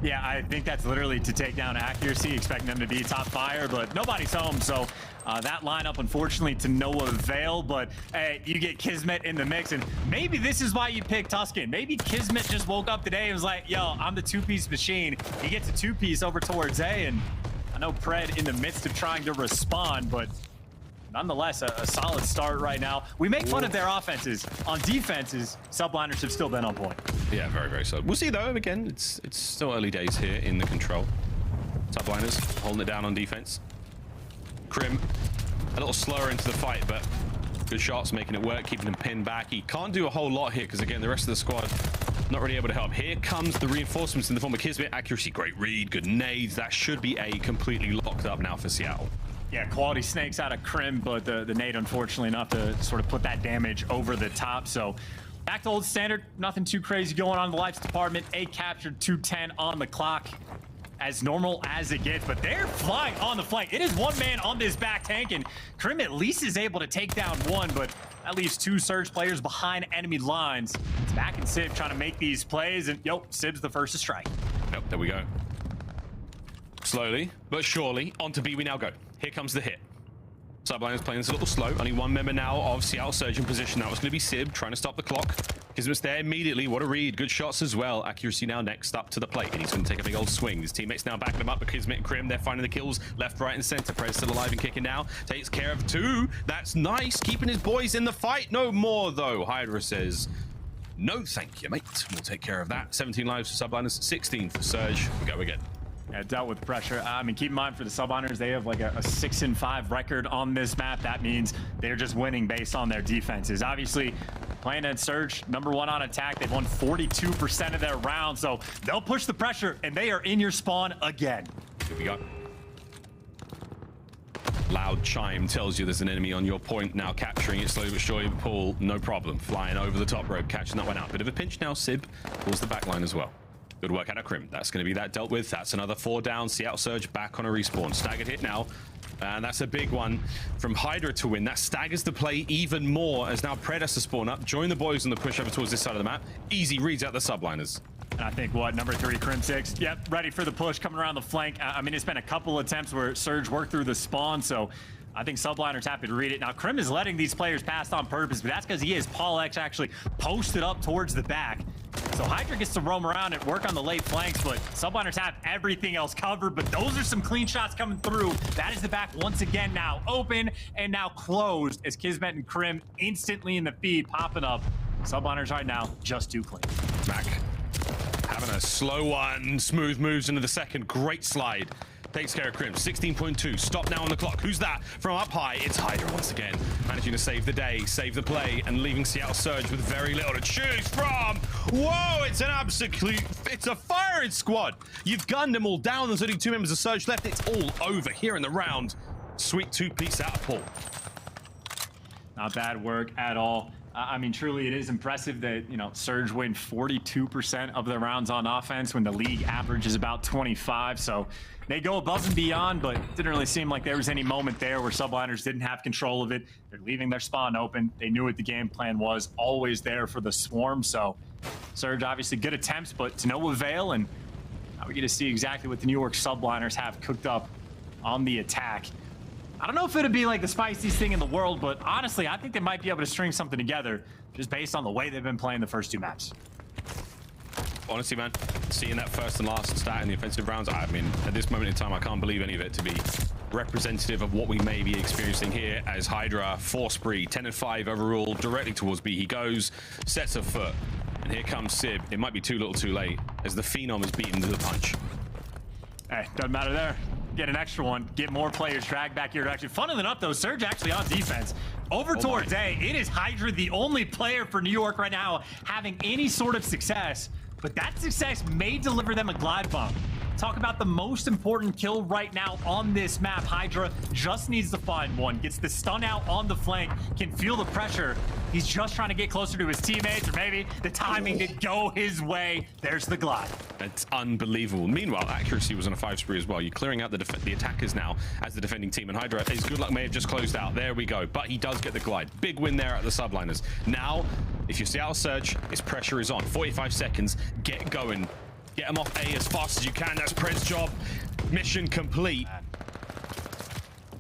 Speaker 3: Yeah, I think that's literally to take down accuracy, expecting them to be top fire, but nobody's home, so that lineup, unfortunately, to no avail. But hey, you get Kismet in the mix, and maybe this is why you picked Tuscan. Maybe Kismet just woke up today and was like, yo, I'm the 2-piece machine. He gets a 2-piece over towards A, and I know Pred in the midst of trying to respond, but nonetheless, a solid start right now. We make fun of their offenses. On defenses, Subliners have still been on point.
Speaker 2: Yeah, very, very solid. We'll see, though. Again, it's still early days here in the Control. Subliners holding it down on defense. Crim a little slower into the fight, but good shots, making it work, keeping him pinned back. He can't do a whole lot here because, again, the rest of the squad not really able to help. Here comes the reinforcements in the form of Kismet. Accuracy, great read, good nades. That should be A, completely locked up now for Seattle.
Speaker 3: Yeah, quality snakes out of Crim, but the nade, unfortunately, enough to sort of put that damage over the top. So back to old standard, nothing too crazy going on in the lights department. A captured, 2:10 on the clock, as normal as it gets, but they're flying on the flank. It is one man on this back tank, and Crim at least is able to take down one, but that leaves 2 Surge players behind enemy lines. It's Mack and Simp trying to make these plays, and Sib's the first to strike.
Speaker 2: Yep, there we go. Slowly but surely, onto B we now go. Here comes the hit. Subliners playing this a little slow. Only one member now of Seattle Surge in position. That was going to be Sib trying to stop the clock. Kismet's there immediately. What a read. Good shots as well. Accuracy now next up to the plate, and he's going to take a big old swing. His teammates now backing him up, but Kismet and Crim, they're finding the kills left, right, and center. Prez still alive and kicking now. Takes care of 2. That's nice. Keeping his boys in the fight. No more, though. Hydra says, no thank you, mate. We'll take care of that. 17 lives for Subliners, 16 for Surge. We go again.
Speaker 3: Yeah, dealt with pressure. I mean, keep in mind for the Subliners, they have like a 6-5 record on this map. That means they're just winning based on their defenses. Obviously, playing at Surge, #1 on attack. They've won 42% of their rounds, so they'll push the pressure, and they are in your spawn again.
Speaker 2: Here we go. Loud chime tells you there's an enemy on your point. Now capturing it slowly but surely. Paul, no problem. Flying over the top rope, catching that one out. Bit of a pinch now. Sib pulls the back line as well. Good work out of Crim. That's going to be that dealt with. That's another 4 down. Seattle Surge back on a respawn. Staggered hit now. And that's a big one from Hydra to win. That staggers the play even more as now Pred has to spawn up. Join the boys on the push over towards this side of the map. Easy reads out the Subliners.
Speaker 3: And I think, what, #3, Crimsix? Yep, ready for the push, coming around the flank. I mean, it's been a couple attempts where Surge worked through the spawn, so I think Subliners happy to read it. Now, Crim is letting these players pass on purpose, but that's because he is Paulehx actually posted up towards the back. So Hydra gets to roam around and work on the late flanks, but Subliners have everything else covered, but those are some clean shots coming through. That is the back once again now open and now closed as Kismet and Crim instantly in the feed popping up. Subliners right now just too clean.
Speaker 2: Mack having a slow one. Smooth moves into the second. Great slide. Takes care of Crim. 16.2. Stop now on the clock. Who's that? From up high, it's Hydra once again. Managing to save the day, save the play, and leaving Seattle Surge with very little to choose from. Whoa, it's an absolute... It's a firing squad. You've gunned them all down. There's only 2 members of Surge left. It's all over here in the round. Sweet 2-piece out of Paul.
Speaker 3: Not bad work at all. I mean, truly, it is impressive that, you know, Surge win 42% of their rounds on offense when the league average is about 25. So they go above and beyond, but it didn't really seem like there was any moment there where Subliners didn't have control of it. They're leaving their spawn open. They knew what the game plan was, always there for the swarm. So Surge, obviously good attempts, but to no avail. And now we get to see exactly what the New York Subliners have cooked up on the attack. I don't know if it'd be like the spiciest thing in the world, but honestly, I think they might be able to string something together just based on the way they've been playing the first 2 maps.
Speaker 2: Honestly, man, seeing that first and last stat in the offensive rounds, I mean, at this moment in time, I can't believe any of it to be representative of what we may be experiencing here as Hydra, 4 spree, 10 and 5 overall, directly towards B. He goes, sets a foot, and here comes Sib. It might be too little too late as the Phenom is beaten to the punch.
Speaker 3: Hey, doesn't matter there. Get an extra one, get more players dragged back your direction. Funnily enough, though, Surge actually on defense. Over towards A, it is Hydra, the only player for New York right now having any sort of success, but that success may deliver them a glide bomb. Talk about the most important kill right now on this map. Hydra just needs to find one, gets the stun out on the flank, can feel the pressure. He's just trying to get closer to his teammates, or maybe the timing did go his way. There's the glide.
Speaker 2: It's unbelievable. Meanwhile, accuracy was on a 5 spree as well. You're clearing out the attackers now as the defending team, and Hydra, his good luck may have just closed out. There we go, but he does get the glide. Big win there at the Subliners. Now, if you see out Surge, his pressure is on. 45 seconds, get going. Get him off A as fast as you can. That's Pred's job. Mission complete.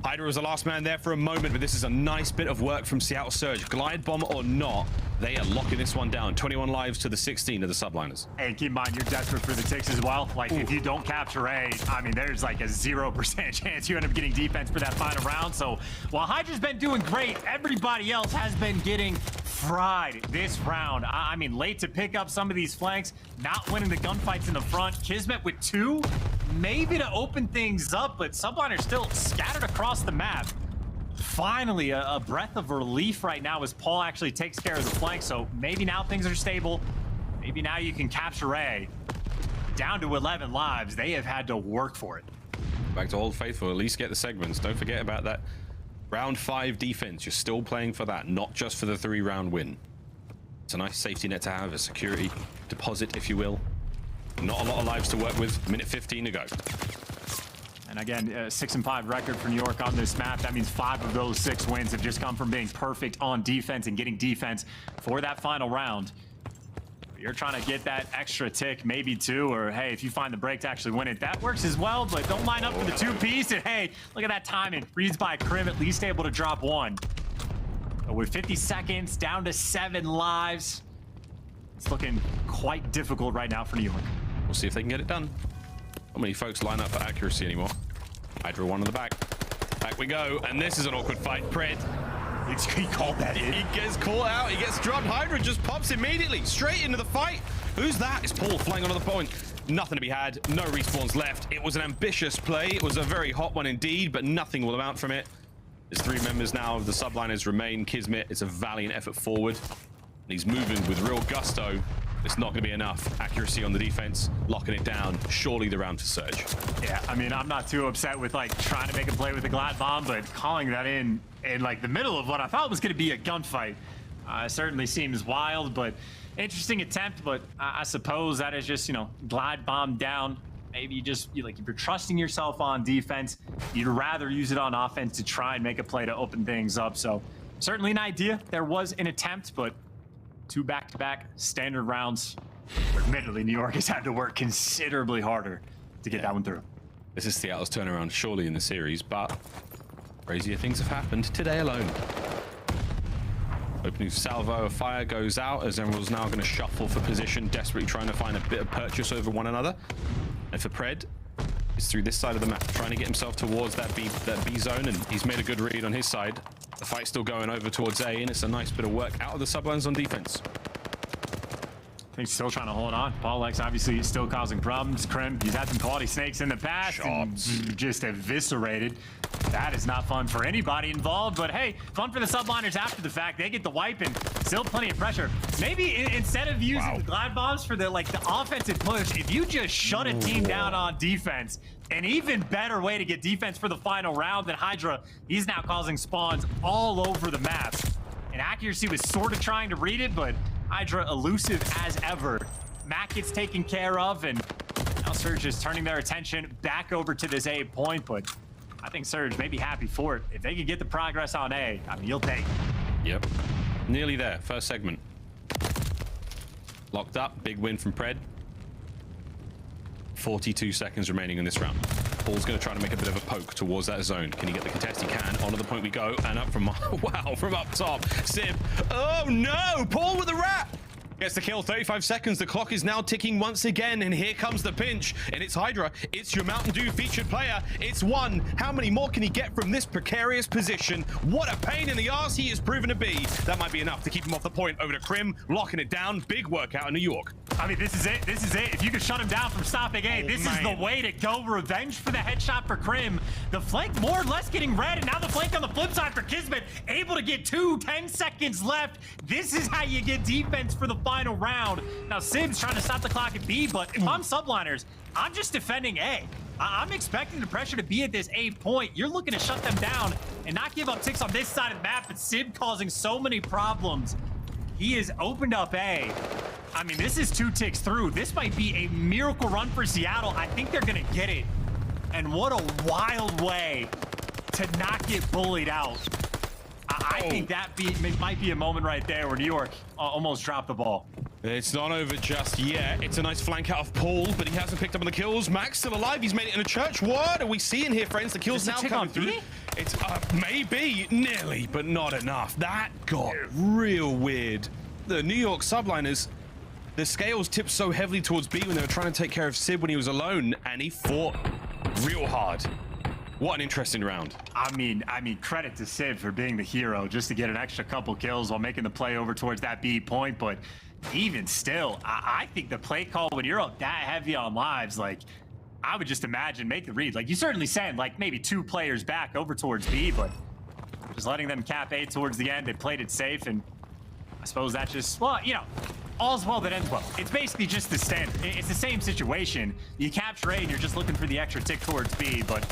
Speaker 2: Hydra was the last man there for a moment, but this is a nice bit of work from Seattle Surge. Glide bomb or not, they are locking this one down. 21 lives to the 16 of the Subliners.
Speaker 3: And keep in mind, you're desperate for the ticks as well. Like, if you don't capture A, I mean, there's like a 0% chance you end up getting defense for that final round. So while Hydra's been doing great, everybody else has been getting fried this round. I mean, late to pick up some of these flanks, not winning the gunfights in the front. Kismet with 2, maybe to open things up, but Subliners still scattered across the map. Finally, a breath of relief right now as Paul actually takes care of the flank, so maybe now things are stable. Maybe now you can capture A. Down to 11 lives. They have had to work for it.
Speaker 2: Back to Old Faithful, at least get the segments. Don't forget about that round 5 defense. You're still playing for that, not just for the 3-round win. It's a nice safety net to have, a security deposit, if you will. Not a lot of lives to work with. Minute 15 to go.
Speaker 3: And again, 6 and 5 record for New York on this map. That means 5 of those 6 wins have just come from being perfect on defense and getting defense for that final round. You're trying to get that extra tick, maybe 2, or hey, if you find the break to actually win it, that works as well, but don't line up for the 2-piece. And hey, look at that timing. Reads by Crim, at least able to drop 1. But with 50 seconds, down to 7 lives, it's looking quite difficult right now for New York.
Speaker 2: We'll see if they can get it done. Not many folks line up for accuracy anymore. Hydra 1 on the back. Back we go, and this is an awkward fight. Pred.
Speaker 3: He called that in.
Speaker 2: He gets caught out, he gets dropped. Hydra just pops immediately, straight into the fight. Who's that? It's Paul flying onto the point. Nothing to be had, no respawns left. It was an ambitious play. It was a very hot one indeed, but nothing will amount from it. There's 3 members now of the Subliners remain. Kismet, it's a valiant effort forward. And he's moving with real gusto. It's not going to be enough. Accuracy on the defense, locking it down. Surely the round to Surge.
Speaker 3: Yeah, I mean, I'm not too upset with like trying to make a play with the glide bomb, but calling that in like the middle of what I thought was going to be a gunfight certainly seems wild, but interesting attempt. But I suppose that is just, you know, glide bomb down. Maybe you just, like, if you're trusting yourself on defense, you'd rather use it on offense to try and make a play to open things up. So certainly an idea. There was an attempt, but 2 back-to-back standard rounds. Admittedly, New York has had to work considerably harder to get that one through.
Speaker 2: This is Seattle's turnaround surely in the series, but crazier things have happened today alone. Opening salvo of fire goes out as everyone's now going to shuffle for position, desperately trying to find a bit of purchase over one another. And for Pred, he's through this side of the map, trying to get himself towards that B zone, and he's made a good read on his side. The fight's still going over towards A, and it's a nice bit of work out of the Subliners on defense.
Speaker 3: I think still trying to hold on. Paulehx obviously is still causing problems. Crim, he's had some quality snakes in the past and just eviscerated. That is not fun for anybody involved, but hey, fun for the subliners after the fact. They get the wipe and still plenty of pressure. Maybe instead of using the glide bombs for the offensive push, if you just shut a team down on defense, an even better way to get defense for the final round than Hydra. He's now causing spawns all over the map. And Accuracy was sort of trying to read it, but Hydra elusive as ever. Mack gets taken care of, and now Surge is turning their attention back over to this A point, but I think Surge may be happy for it. If they could get the progress on A, I mean, you'll take it.
Speaker 2: Yep. Nearly there. First segment. Locked up. Big win from Pred. 42 seconds remaining in this round. Paul's going to try to make a bit of a poke towards that zone. Can he get the contest? He can. Onto the point we go. And up from... Wow, from up top. Simp. Oh, no! Paul with the rat! Gets the kill. 35 seconds. The clock is now ticking once again. And here comes the pinch. And it's Hydra. It's your Mountain Dew featured player. It's one. How many more can he get from this precarious position? What a pain in the arse he is proven to be. That might be enough to keep him off the point. Over to Crim. Locking it down. Big workout in New York.
Speaker 3: I mean, this is it. This is it. If you can shut him down from stopping A, this is the way to go. Revenge for the headshot for Crim. The flank more or less getting red, and now the flank on the flip side for Kismet. Able to get 10 seconds left. This is how you get defense for the final round. Now, Sim's trying to stop the clock at B, but if I'm subliners, I'm just defending A. I'm expecting the pressure to be at this A point. You're looking to shut them down and not give up ticks on this side of the map, but Sim causing so many problems. He has opened up A. I mean, this is 2 ticks through. This might be a miracle run for Seattle. I think they're going to get it. And what a wild way to not get bullied out. I think that might be a moment right there where New York almost dropped the ball.
Speaker 2: It's not over just yet. It's a nice flank out of Paul, but he hasn't picked up on the kills. Mack's still alive. He's made it in a church. What are we seeing here, friends? The kills now coming through. It's maybe nearly, but not enough. That got real weird. The New York Subliners, the scales tipped so heavily towards B when they were trying to take care of Sid when he was alone, and he fought real hard. What an interesting round.
Speaker 3: I mean, credit to Sid for being the hero just to get an extra couple kills while making the play over towards that B point. But even still, I think the play call when you're up that heavy on lives, like, I would just imagine make the read. Like, you certainly send like maybe 2 players back over towards B, but just letting them cap A towards the end. They played it safe, and I suppose that just, well, you know, all's well that ends well. It's basically just the standard. It's the same situation. You capture A and you're just looking for the extra tick towards B, but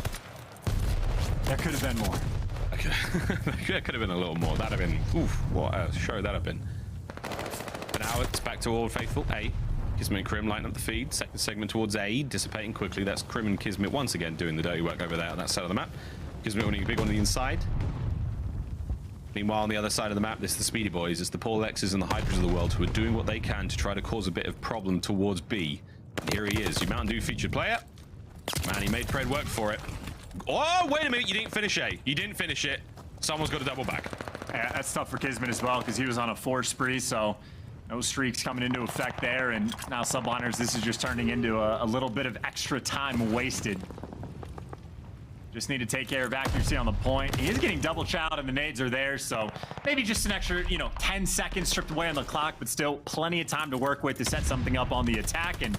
Speaker 3: there could have been more.
Speaker 2: There could have been a little more. That'd have been, oof, what a show that'd have been. But now it's back to Old Faithful A. Kismet and Crim lighting up the feed. Second segment towards A, dissipating quickly. That's Crim and Kismet once again doing the dirty work over there on that side of the map. Kismet winning a big one on the inside. Meanwhile, on the other side of the map, this is the Speedy Boys. It's the Paulehx's and the Hydras of the world who are doing what they can to try to cause a bit of problem towards B. And here he is, your Mountain Dew featured player. Man, he made Pred work for it. Oh, wait a minute, you didn't finish A. You didn't finish it. Someone's got to double back.
Speaker 3: Yeah, that's tough for Kismet as well, because he was on a 4 spree, so no streaks coming into effect there. And now Subliners, this is just turning into a little bit of extra time wasted. Just need to take care of accuracy on the point. He is getting double chowed and the nades are there, so maybe just an extra, 10 seconds stripped away on the clock, but still plenty of time to work with to set something up on the attack. And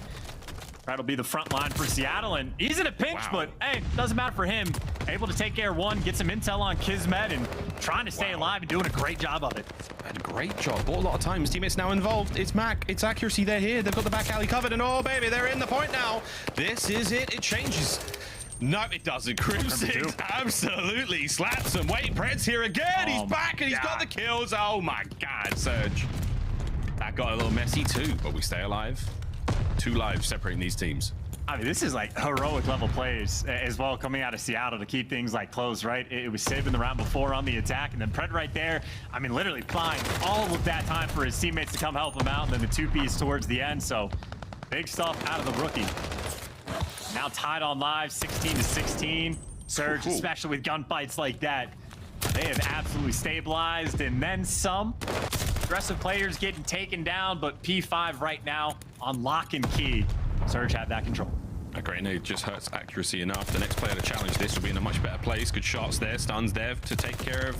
Speaker 3: that'll be the front line for Seattle, and he's in a pinch, but hey, doesn't matter for him. Able to take care of one, get some intel on Kismet, and trying to stay alive and doing a great job of it.
Speaker 2: Had a great job. Bought a lot of time. His teammates now involved. It's Mack. It's accuracy. They're here. They've got the back alley covered, and oh baby, they're in the point now. This is it. It changes. No, it doesn't. Crimsix absolutely slaps him. Wait, Pred's here again. He's back and he's got the kills. Oh my God, Surge. That got a little messy too, but we stay alive. 2 lives separating these teams.
Speaker 3: I mean, this is like heroic level plays as well coming out of Seattle to keep things like close, right? It was saving the round before on the attack, and then Pred right there, I mean, literally buying all of that time for his teammates to come help him out, and then the 2Ps towards the end. So big stuff out of the rookie. Now tied on live, 16-16. Surge, especially with gunfights like that, they have absolutely stabilized, and then some. Aggressive players getting taken down, but P5 right now on lock and key. Surge had that control.
Speaker 2: A grenade just hurts accuracy enough. The next player to challenge this will be in a much better place. Good shots there, stuns there to take care of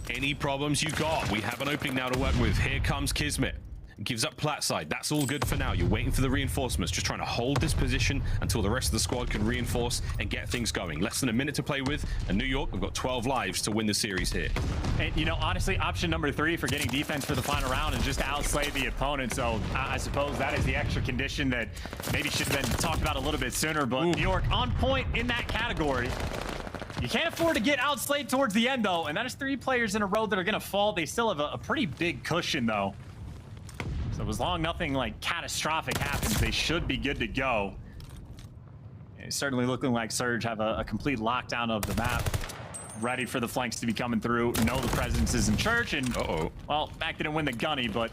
Speaker 2: any problems you got. We have an opening now to work with. Here comes Kismet. gives up plat side. That's all good for now. You're waiting for the reinforcements, just trying to hold this position until the rest of the squad can reinforce and get things going. Less than a minute to play with, and New York have got 12 lives to win the series here.
Speaker 3: And, you know, honestly, option number 3 for getting defense for the final round is just to outslay the opponent. So I suppose that is the extra condition that maybe should have been talked about a little bit sooner. But New York on point in that category. You can't afford to get outslayed towards the end, though. And that is 3 players in a row that are going to fall. They still have a pretty big cushion, though. So as long nothing like catastrophic happens, they should be good to go. It's certainly looking like Surge have a complete lockdown of the map. Ready for the flanks to be coming through. Know the presence is in church, and well, Mack didn't win the gunny, but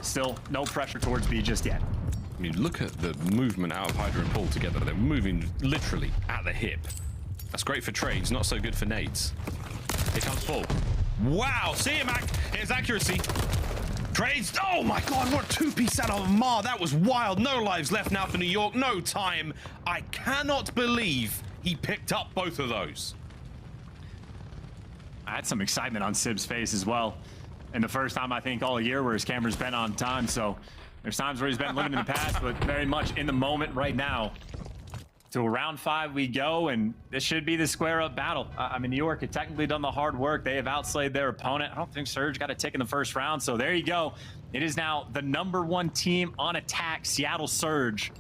Speaker 3: still no pressure towards B just yet.
Speaker 2: I mean, look at the movement out of Hydra and Paul together. They're moving literally at the hip. That's great for trades, not so good for nades. Here comes Paul. Wow, see you, Mack. Here's accuracy. Trades. Oh my God, what a 2-piece out of Mar. That was wild. No lives left now for New York. No time. I cannot believe he picked up both of those.
Speaker 3: I had some excitement on Sib's face as well. And the first time I think all year where his camera's been on time. So there's times where he's been living in the past, but very much in the moment right now. To round 5 we go, and this should be the square up battle. I mean, New York had technically done the hard work. They have outslayed their opponent. I don't think Surge got a tick in the first round, so there you go. It is now the #1 team on attack, Seattle Surge,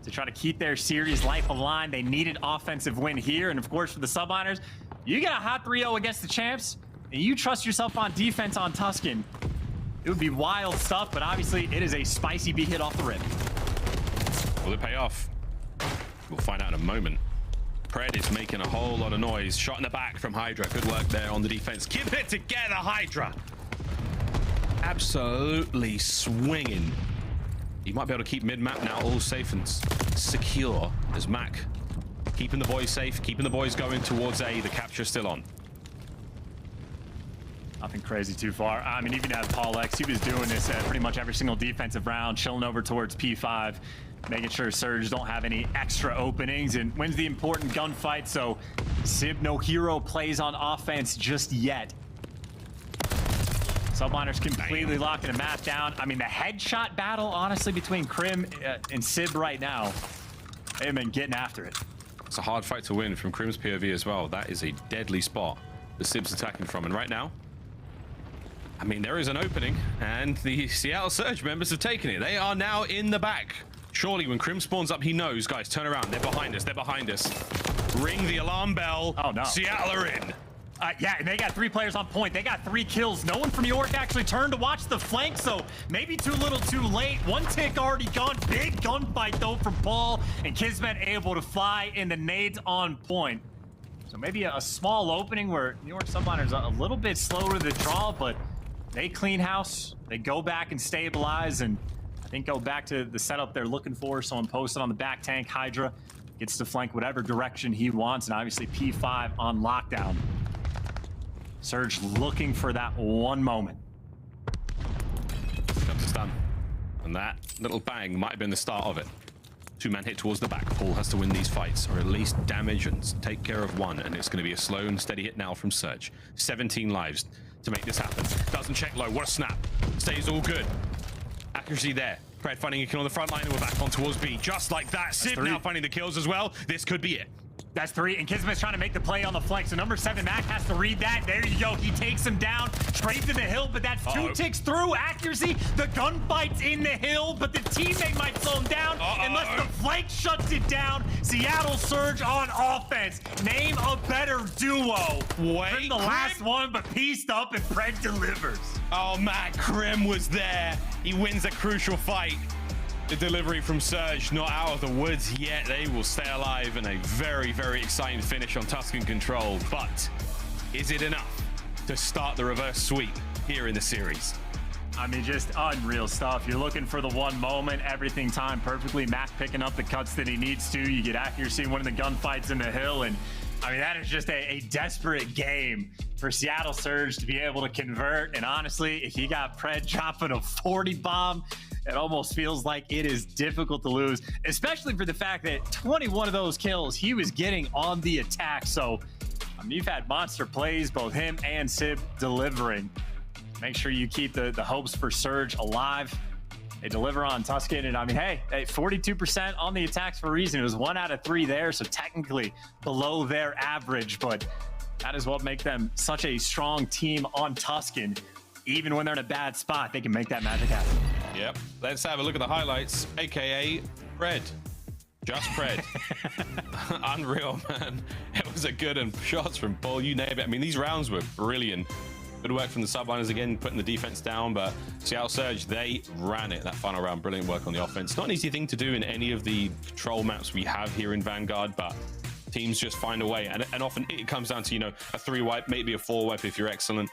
Speaker 3: to try to keep their series life alive. They needed offensive win here, and of course for the Subliners, you get a hot 3-0 against the champs, and you trust yourself on defense on Tuscan. It would be wild stuff, but obviously it is a spicy B hit off the rip.
Speaker 2: Will it pay off? We'll find out in a moment. Pred is making a whole lot of noise. Shot in the back from Hydra. Good work there on the defense. Keep it together, Hydra. Absolutely swinging. You might be able to keep mid-map now all safe and secure as Mack. Keeping the boys safe, keeping the boys going towards A. The capture still on.
Speaker 3: Nothing crazy too far. I mean, even at Paulehx, he was doing this at pretty much every single defensive round, chilling over towards P5, making sure Surge don't have any extra openings, and wins the important gunfight. So Sib, no hero plays on offense just yet. Subliners completely locking the map down. I mean, the headshot battle, honestly, between Crim and Sib right now, they've been getting after it.
Speaker 2: It's a hard fight to win from Crim's POV as well. That is a deadly spot the Sib's attacking from, and right now, I mean, there is an opening, and the Seattle Surge members have taken it. They are now in the back. Surely when Crim spawns up, he knows, guys, turn around. They're behind us. They're behind us. Ring the alarm bell.
Speaker 3: Oh, no.
Speaker 2: Seattle are in.
Speaker 3: Yeah, and they got 3 players on point. They got 3 kills. No one from New York actually turned to watch the flank, so maybe too little too late. 1 tick already gone. Big gunfight, though, from Paul, and Kismet able to fly in the nades on point. So maybe a small opening where New York Subliners are a little bit slower to draw, but they clean house. They go back and stabilize, and I think go back to the setup they're looking for. Someone posted on the back tank. Hydra gets to flank whatever direction he wants, and obviously P5 on lockdown. Surge looking for that one moment.
Speaker 2: Comes to stun. And that little bang might have been the start of it. 2-man hit towards the back. Paul has to win these fights, or at least damage and take care of one, and it's going to be a slow and steady hit now from Surge. 17 lives to make this happen. Doesn't check low. What a snap. Stays all good. Accuracy there. Pred finding a kill on the front line, and we're back on towards B. Just like that. Sib now finding the kills as well. This could be it.
Speaker 3: That's 3, and Kismet's trying to make the play on the flank. So number 7, Mack has to read that. There you go. He takes him down straight to the hill, but that's 2 ticks through. Accuracy. The gunfight's in the hill, but the teammate might slow him down unless the flank shuts it down. Seattle Surge on offense. Name a better duo.
Speaker 2: Wait,
Speaker 3: the last one, but pieced up, and Pred delivers.
Speaker 2: Oh, Matt, Crim was there. He wins a crucial fight. The delivery from Surge not out of the woods yet. They will stay alive, and a very, very exciting finish on Tuscan control. But is it enough to start the reverse sweep here in the series?
Speaker 3: I mean, just unreal stuff. You're looking for the one moment, everything timed perfectly. Mack picking up the cuts that he needs to. You get accuracy in one of the gunfights in the hill, and I mean, that is just a desperate game for Seattle Surge to be able to convert. And honestly, if you got Pred dropping a 40 bomb, it almost feels like it is difficult to lose, especially for the fact that 21 of those kills he was getting on the attack. So, I mean, you've had monster plays, both him and Sib delivering. make sure you keep the hopes for Surge alive. They deliver on Tuscan, and I mean, hey, 42% on the attacks for a reason. It was 1 out of 3 there, so technically below their average, but that is what makes them such a strong team on Tuscan. Even when they're in a bad spot, they can make that magic happen.
Speaker 2: Yep. Let's have a look at the highlights, aka Pred. Just Pred. Unreal, man. It was a good and shots from Paul, you name it. I mean, these rounds were brilliant. Good work from the Subliners again, putting the defense down, but Seattle Surge, they ran it that final round. Brilliant work on the offense. Not an easy thing to do in any of the control maps we have here in Vanguard, but teams just find a way. And often it comes down to, you know, a 3 wipe, maybe a 4 wipe if you're excellent.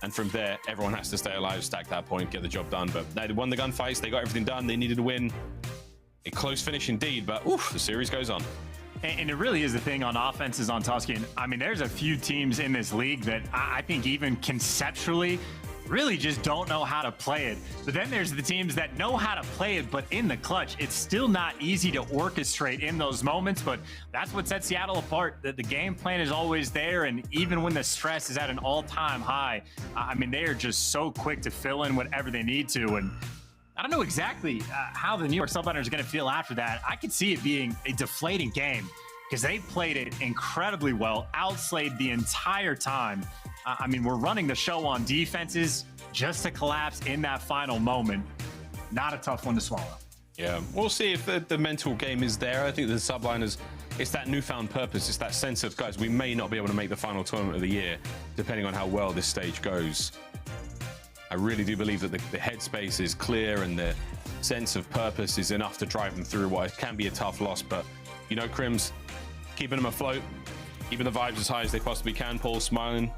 Speaker 2: And from there, everyone has to stay alive, stack that point, get the job done. But they won the gunfights, they got everything done, they needed to win. A close finish indeed, but oof, the series goes on.
Speaker 3: And it really is the thing on offenses on Tuscan. I mean, there's a few teams in this league that I think even conceptually really just don't know how to play it. But then there's the teams that know how to play it, but in the clutch, it's still not easy to orchestrate in those moments. But that's what sets Seattle apart. The game plan is always there, and even when the stress is at an all-time high, I mean, they are just so quick to fill in whatever they need to. And I don't know exactly how the New York Subliners are going to feel after that. I could see it being a deflating game because they played it incredibly well, outslayed the entire time. I mean, we're running the show on defenses just to collapse in that final moment. Not a tough one to swallow.
Speaker 2: Yeah, we'll see if the mental game is there. I think the Subliners, it's that newfound purpose. It's that sense of, guys, we may not be able to make the final tournament of the year, depending on how well this stage goes. I really do believe that the headspace is clear and the sense of purpose is enough to drive them through what can be a tough loss. But, you know, Crims, keeping them afloat, keeping the vibes as high as they possibly can. Paul smiling.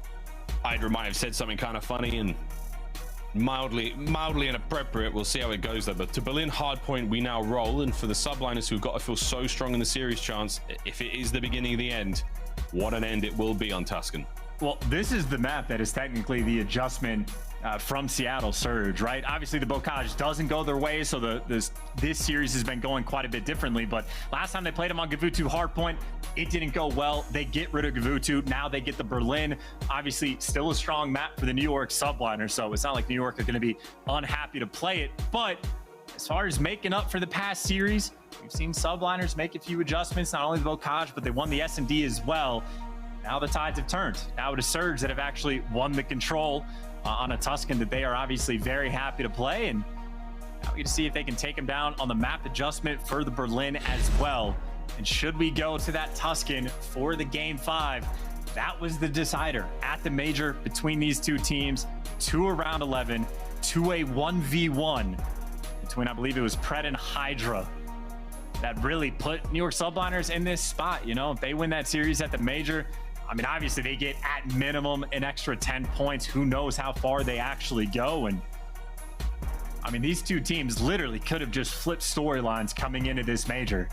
Speaker 2: Hydra might have said something kind of funny and mildly inappropriate. We'll see how it goes, though. But to Berlin hardpoint, we now roll. And for the Subliners who've got to feel so strong in the series chance, if it is the beginning of the end, what an end it will be on Tuscan.
Speaker 3: Well, this is the map that is technically the adjustment from Seattle Surge, right? Obviously, the Bocage doesn't go their way, so this series has been going quite a bit differently. But last time they played them on Gavutu hardpoint, it didn't go well. They get rid of Gavutu. Now they get the Berlin. Obviously, still a strong map for the New York Subliners, so it's not like New York are going to be unhappy to play it. But as far as making up for the past series, we've seen Subliners make a few adjustments, not only the Bocage, but they won the S&D as well. Now the tides have turned. Now it is Surge that have actually won the control on a Tuscan that they are obviously very happy to play. And now we get to see if they can take him down on the map adjustment for the Berlin as well. And should we go to that Tuscan for the Game 5, that was the decider at the Major between these two teams, to a round 11, to a 1v1 between, I believe it was Pred and Hydra. That really put New York Subliners in this spot. You know, if they win that series at the Major, I mean, obviously they get at minimum an extra 10 points. Who knows how far they actually go? And I mean, these two teams literally could have just flipped storylines coming into this Major.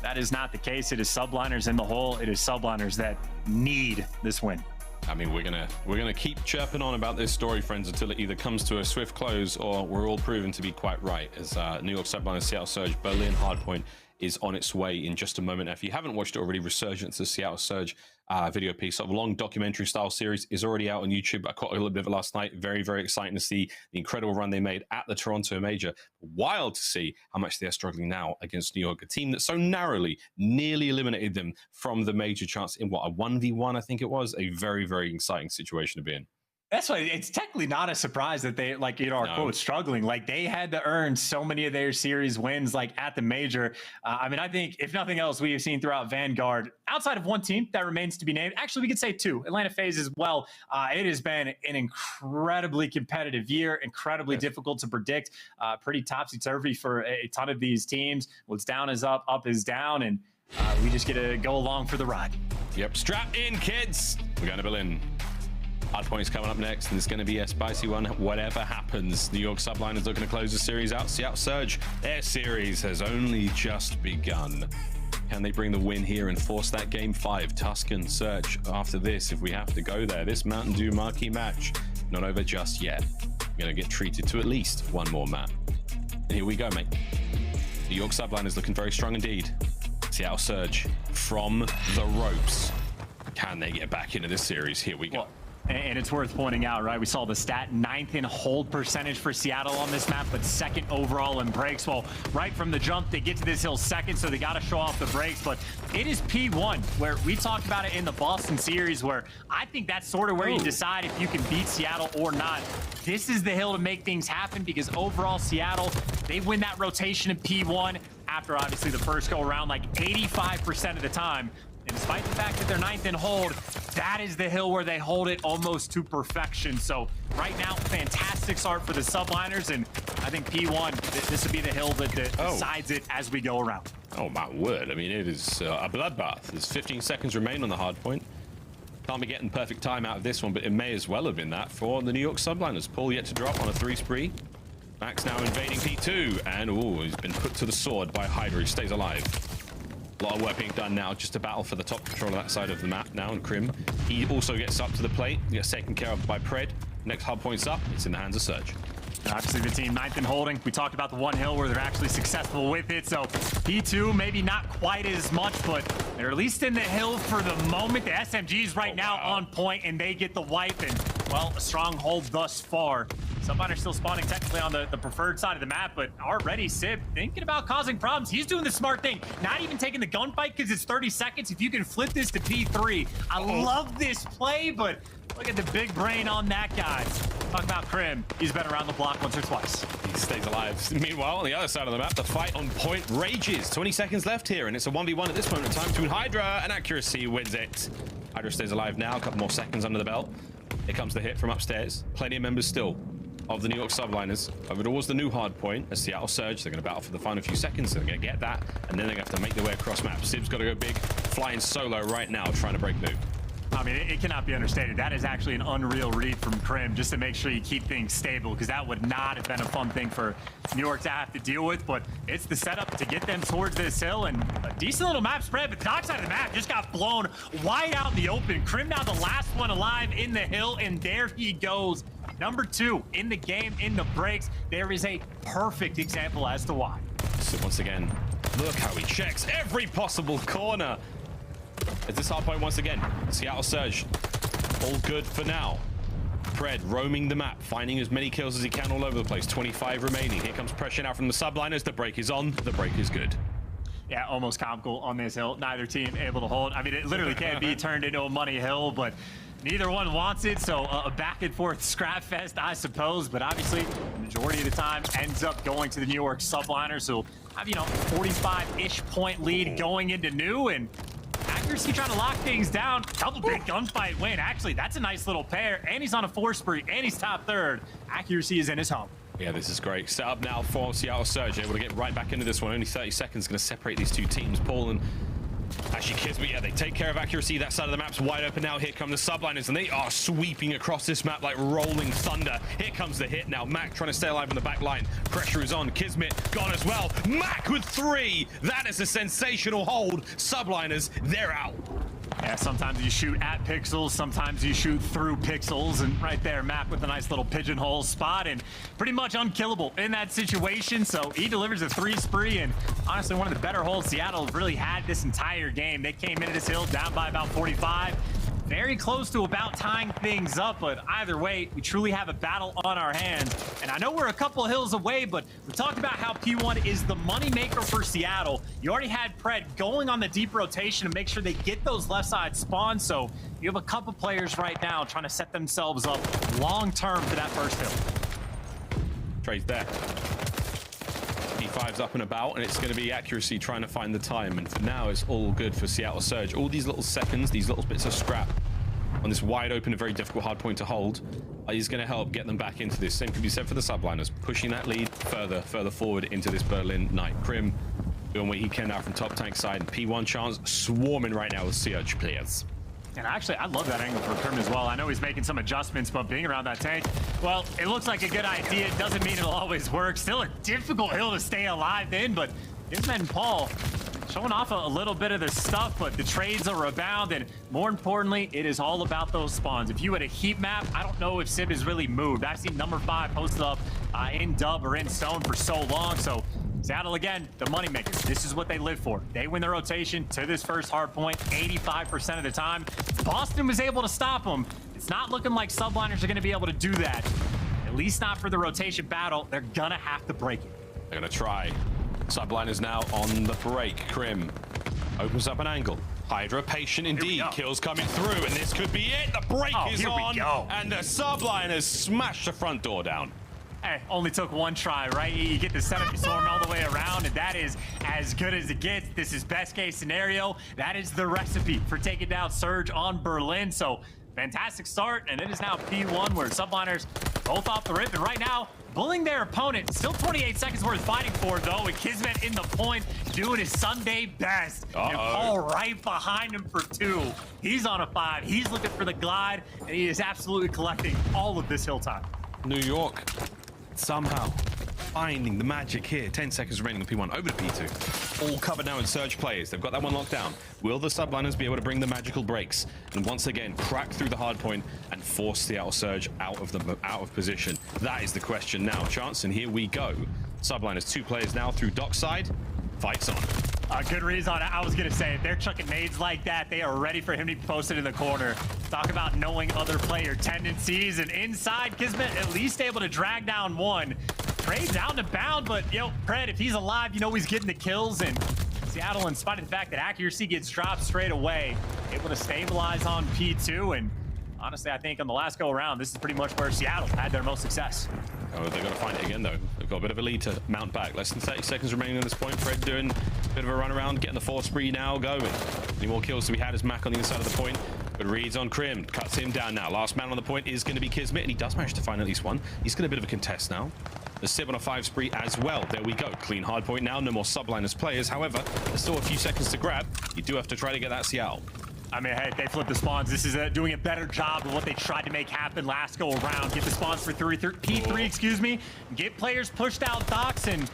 Speaker 3: That is not the case. It is Subliners in the hole. It is Subliners that need this win.
Speaker 2: I mean, we're gonna keep chirping on about this story, friends, until it either comes to a swift close or we're all proven to be quite right. As New York Subliners, Seattle Surge, Berlin hardpoint is on its way in just a moment. If you haven't watched it already, Resurgence of Seattle Surge video piece, sort of long documentary style series, is already out on YouTube. I caught a little bit of it last night. Very, very exciting to see the incredible run they made at the Toronto Major. Wild to see how much they are struggling now against New York, a team that so narrowly nearly eliminated them from the Major chance in what, a 1v1, I think it was. A very, very exciting situation to be in.
Speaker 3: That's why it's technically not a surprise that they, like, you know, our quote, struggling. Like, they had to earn so many of their series wins, like, at the Major. I mean, I think, if nothing else, we have seen throughout Vanguard, outside of one team that remains to be named, actually, we could say two, Atlanta FaZe as well. It has been an incredibly competitive year, incredibly difficult to predict, pretty topsy-turvy for a ton of these teams. What's down is up, up is down, and we just get to go along for the ride.
Speaker 2: Yep, strap in, kids. We're going to Berlin. Hardpoint is coming up next, and it's going to be a spicy one. Whatever happens, New York Subliners looking to close the series out. Seattle Surge, their series has only just begun. Can they bring the win here and force that Game 5? Tuscan Surge after this, if we have to go there. This Mountain Dew Marquee Match, not over just yet. We're going to get treated to at least one more map. And here we go, mate. New York Subliners looking very strong indeed. Seattle Surge from the ropes. Can they get back into this series? Here we go.
Speaker 3: Well, And it's worth pointing out, right? We saw the stat 9th in hold percentage for Seattle on this map, but 2nd overall in breaks. Well, right from the jump, they get to this hill 2nd, so they got to show off the breaks. But it is P1, where we talked about it in the Boston series, where I think that's sort of where you decide if you can beat Seattle or not. This is the hill to make things happen, because overall Seattle, they win that rotation in P1 after obviously the first go around like 85% of the time. And despite the fact that they're 9th in hold, that is the hill where they hold it almost to perfection. So right now, fantastic start for the Subliners, and I think P1, this would be the hill that decides it as we go around.
Speaker 2: Oh my word, I mean, it is a bloodbath. There's 15 seconds remain on the hard point. Can't be getting perfect time out of this one, but it may as well have been that for the New York Subliners. Paul yet to drop on a 3 spree. Mack's now invading P2, and he's been put to the sword by Hydra. He stays alive. A lot of work being done now, just to battle for the top control of that side of the map now, and Crim. He also gets up to the plate, gets taken care of by Pred. Next hard point's up, it's in the hands of Surge.
Speaker 3: Obviously the team 9th in holding. We talked about the one hill where they're actually successful with it. So P2, maybe not quite as much, but they're at least in the hill for the moment. The SMGs right now on point, and they get the wipe, and well, a strong hold thus far. Subliners still spawning technically on the preferred side of the map, but already Simp thinking about causing problems. He's doing the smart thing, not even taking the gunfight because it's 30 seconds. If you can flip this to P3, I love this play, but look at the big brain on that guy. Talk about Crim. He's been around the block once or twice.
Speaker 2: He stays alive. Meanwhile, on the other side of the map, the fight on point rages. 20 seconds left here, and it's a 1v1 at this moment in time between Hydra, and Accuracy wins it. Hydra stays alive now, a couple more seconds under the belt. Here comes the hit from upstairs. Plenty of members still of the New York Subliners over towards the new hard point as Seattle Surge. They're going to battle for the final few seconds. They're going to get that, and then they're going to have to make their way across map. Sib's got to go big, flying solo right now, trying to break move.
Speaker 3: I mean, it cannot be understated. That is actually an unreal read from Crim, just to make sure you keep things stable, because that would not have been a fun thing for New York to have to deal with. But it's the setup to get them towards this hill, and a decent little map spread, but the top side of the map just got blown wide out in the open. Crim now the last one alive in the hill, and there he goes. Number 2 in the game, in the breaks. There is a perfect example as to why.
Speaker 2: So once again, look how he checks every possible corner. At this hard point once again, Seattle Surge, all good for now. Pred roaming the map, finding as many kills as he can all over the place. 25 remaining. Here comes pressure now from the Subliners. The break is on. The break is good.
Speaker 3: Yeah, almost comical on this hill. Neither team able to hold. I mean, it literally can be turned into a money hill, but neither one wants it, so a back and forth scrap fest, I suppose. But obviously, the majority of the time ends up going to the New York Subliners, so have, 45-ish point lead going into new, and Accuracy trying to lock things down. Double big gunfight win. Actually, that's a nice little pair, and he's on a 4 spree, and he's top 3rd. Accuracy is in his home.
Speaker 2: Yeah, this is great. Set up now for Seattle Surge, able to get right back into this one. Only 30 seconds going to separate these two teams. Paul and actually Kismet, yeah, they take care of Accuracy. That side of the map's wide open now. Here come the Subliners, and they are sweeping across this map like rolling thunder. Here comes the hit now. Mack trying to stay alive on the back line. Pressure is on. Kismet gone as well. Mack with 3. That is a sensational hold. Subliners, they're out.
Speaker 3: Yeah, sometimes you shoot at pixels, sometimes you shoot through pixels, and right there, Mack with a nice little pigeonhole spot, and pretty much unkillable in that situation. So he delivers a 3 spree, and honestly, one of the better holds Seattle have really had this entire game. They came into this hill down by about 45. Very close to about tying things up, but either way, we truly have a battle on our hands. And I know we're a couple hills away, but we talked about how P1 is the moneymaker for Seattle. You already had Pred going on the deep rotation to make sure they get those left side spawns, so you have a couple players right now trying to set themselves up long-term for that first hill.
Speaker 2: Trade there. P5's up and about, and it's going to be Accuracy trying to find the time. And for now, it's all good for Seattle Surge. All these little seconds, these little bits of scrap on this wide open and very difficult hard point to hold is going to help get them back into this. Same can be said for the Subliners, pushing that lead further forward into this Berlin night. Crim doing what he can now from top tank side. And P1 chance swarming right now with Surge players.
Speaker 3: And actually, I love that angle for Crim as well. I know he's making some adjustments, but being around that tank, well, it looks like a good idea. It doesn't mean it'll always work. Still a difficult hill to stay alive in, but Kismet and Paul showing off a little bit of the stuff, but the trades are rebound, and more importantly, it is all about those spawns. If you had a heat map, I don't know if Simp has really moved. I've seen number 5 posted up in dub or in stone for so long, so Seattle, again, the moneymakers. This is what they live for. They win the rotation to this first hard point 85% of the time. Boston was able to stop them. it's not looking like Subliners are going to be able to do that. At least not for the rotation battle. They're going to have to break it.
Speaker 2: They're going to try. Subliners now on the break. Crim opens up an angle. Hydra, patient indeed. Kills coming through, and this could be it. The break is on, and the Subliners smash the front door down.
Speaker 3: Hey, only took one try, right? You get the setup, you storm all the way around, and that is as good as it gets. This is best case scenario. That is the recipe for taking down Surge on Berlin. So fantastic start, and it is now P1 where Subliners both off the rip, and right now bullying their opponent. Still 28 seconds worth fighting for, though, with Kismet in the point, doing his Sunday best. And Paul right behind him for 2. He's on a 5. He's looking for the glide, and he is absolutely collecting all of this hill time.
Speaker 2: New York somehow finding the magic here. 10 seconds remaining on P1. Over to P2. All covered now in Surge players. They've got that one locked down. Will the Subliners be able to bring the magical breaks and once again crack through the hard point and force the outer Surge out of position? That is the question now. Chance, and here we go. Subliners 2 players now through dockside. Fights on.
Speaker 3: Good reason. I was going to say, if they're chucking nades like that, they are ready for him to be posted in the corner. Talk about knowing other player tendencies. And inside, Kismet at least able to drag down 1. Trades out and bound, but, Pred, if he's alive, he's getting the kills. And Seattle, in spite of the fact that accuracy gets dropped straight away, able to stabilize on P2. And honestly, I think on the last go around, this is pretty much where Seattle had their most success.
Speaker 2: Oh, they're going to find it again, though. They've got a bit of a lead to mount back. Less than 30 seconds remaining at this point. Fred doing a bit of a run around, getting the 4 spree now going. Any more kills to be had as Mack on the inside of the point. But reads on Crim, cuts him down now. Last man on the point is going to be Kismet, and he does manage to find at least one. He's got a bit of a contest now. The Sib on a 5 spree as well. There we go. Clean hard point now. No more Subliners players. However, there's still a few seconds to grab. You do have to try to get that Seattle.
Speaker 3: I mean, hey, they flipped the spawns. This is doing a better job of what they tried to make happen last go around. Get the spawns for P3, excuse me. Get players pushed out docks, and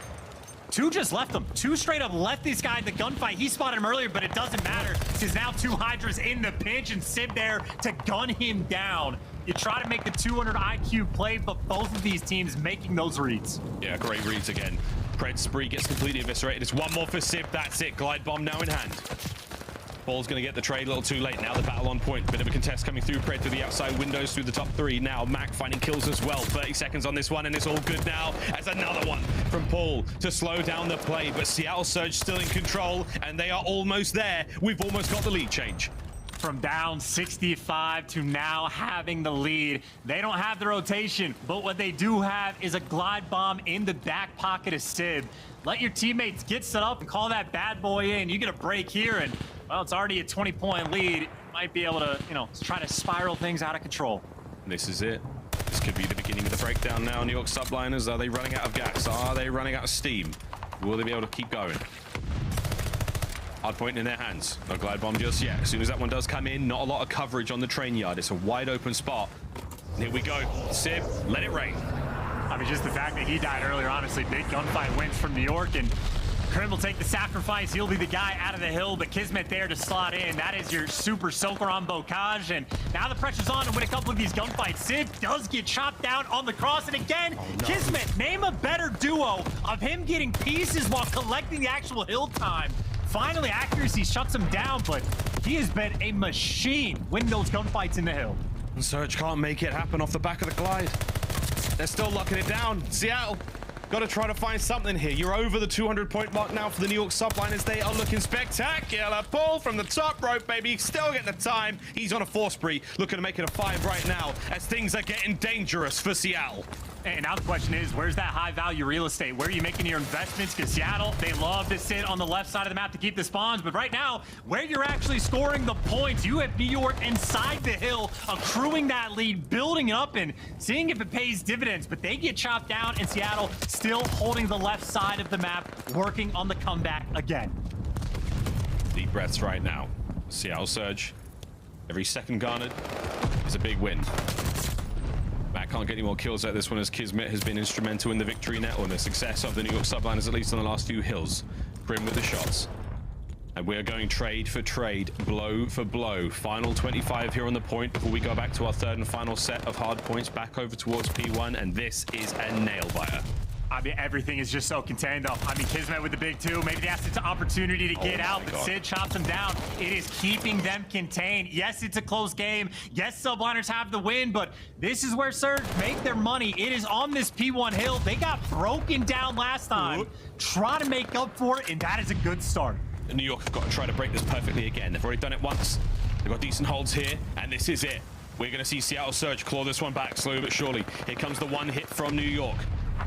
Speaker 3: 2 just left them. 2 straight up left this guy in the gunfight. He spotted him earlier, but it doesn't matter because now 2 Hydras in the pinch and Sib there to gun him down. You try to make the 200 IQ play, but both of these teams making those reads.
Speaker 2: Yeah, great reads again. Pred spree gets completely eviscerated. It's 1 more for Sib. That's it. Glide bomb now in hand. Ball's going to get the trade a little too late. Now the battle on point. Bit of a contest coming through. Pred through the outside windows through the top 3. Now Mack finding kills as well. 30 seconds on this one, and it's all good now. As another one from Paul to slow down the play. But Seattle Surge still in control, and they are almost there. We've almost got the lead change.
Speaker 3: From down 65 to now having the lead. They don't have the rotation, but what they do have is a glide bomb in the back pocket of Sib. Let your teammates get set up and call that bad boy in. You get a break here, and, well, it's already a 20-point lead. Might be able to, try to spiral things out of control.
Speaker 2: This is it. This could be the beginning of the breakdown now. New York Subliners, are they running out of gas? Are they running out of steam? Will they be able to keep going? Hard point in their hands. No glide bomb just yet. As soon as that one does come in, not a lot of coverage on the train yard. It's a wide open spot. Here we go. Sib, let it rain.
Speaker 3: I mean, just the fact that he died earlier, honestly, big gunfight wins from New York, and Crim will take the sacrifice. He'll be the guy out of the hill, but Kismet there to slot in. That is your super soaker on Bocage, and now the pressure's on to win a couple of these gunfights. Sib does get chopped down on the cross, and again, Kismet, name a better duo of him getting pieces while collecting the actual hill time. Finally, accuracy shuts him down, but he has been a machine winning those gunfights in the hill.
Speaker 2: Surge can't make it happen off the back of the glide. They're still locking it down. Seattle, got to try to find something here. You're over the 200-point mark now for the New York Subliners. They are looking spectacular. Paul from the top rope, baby. Still getting the time. He's on a 4 spree, looking to make it a 5 right now as things are getting dangerous for Seattle.
Speaker 3: And now the question is, where's that high-value real estate? Where are you making your investments? Because Seattle, they love to sit on the left side of the map to keep the spawns. But right now, where you're actually scoring the points, you have New York inside the hill, accruing that lead, building up, and seeing if it pays dividends. But they get chopped down, and Seattle still holding the left side of the map, working on the comeback again.
Speaker 2: Deep breaths right now. Seattle Surge. Every second garnered is a big win. Mack can't get any more kills at this one as Kismet has been instrumental in the victory net or the success of the New York Subliners, at least on the last few hills. Crim with the shots. And we're going trade for trade, blow for blow. Final 25 here on the point before we go back to our 3rd and final set of hard points back over towards P1, and this is a nail-biter.
Speaker 3: I mean, everything is just so contained, though. I mean, Kismet with the big two. Maybe that's its opportunity to get out, but Sid chops him down. It is keeping them contained. Yes, it's a close game. Yes, Subliners have the win, but this is where Surge make their money. It is on this P1 hill. They got broken down last time. Try to make up for it, and that is a good start.
Speaker 2: New York have got to try to break this perfectly again. They've already done it once. They've got decent holds here, and this is it. We're going to see Seattle Surge claw this one back slowly but surely. Here comes the one hit from New York.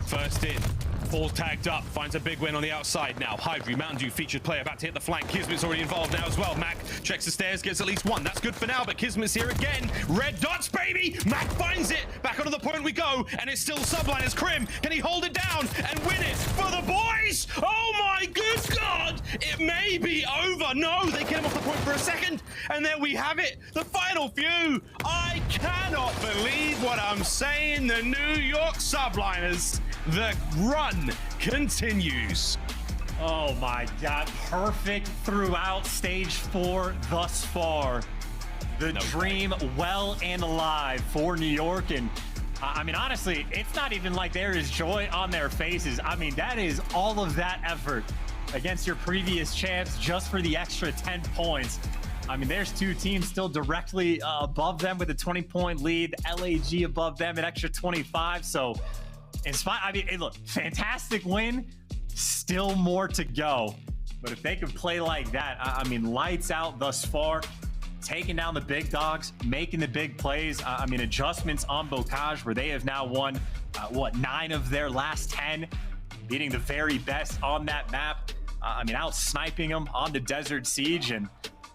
Speaker 2: First in, falls tagged up, finds a big win on the outside now. Hydra, Mountain Dew featured player about to hit the flank. Kismet's already involved now as well. Mack checks the stairs, gets at least one. That's good for now, but Kismet's here again. Red dots, baby! Mack finds it. Back onto the point we go, and it's still Subliners. Crim, can he hold it down and win it for the boys? Oh my good God! It may be over. No, they get him off the point for a second, and there we have it. The final few. I cannot believe what I'm saying. The New York Subliners. The run continues.
Speaker 3: Oh my God, perfect throughout stage 4 thus far. The dream well and alive for New York. And I mean, honestly, it's not even like there is joy on their faces. I mean, that is all of that effort against your previous champs just for the extra 10 points. I mean, there's two teams still directly above them with a 20-point lead. The LAG above them, an extra 25. So, I mean, hey, look, fantastic win. Still more to go. But if they could play like that, I mean, lights out thus far. Taking down the big dogs, making the big plays. I mean, adjustments on Bocage where they have now won, 9 of their last 10. Beating the very best on that map. I mean, out sniping them on the Desert Siege. And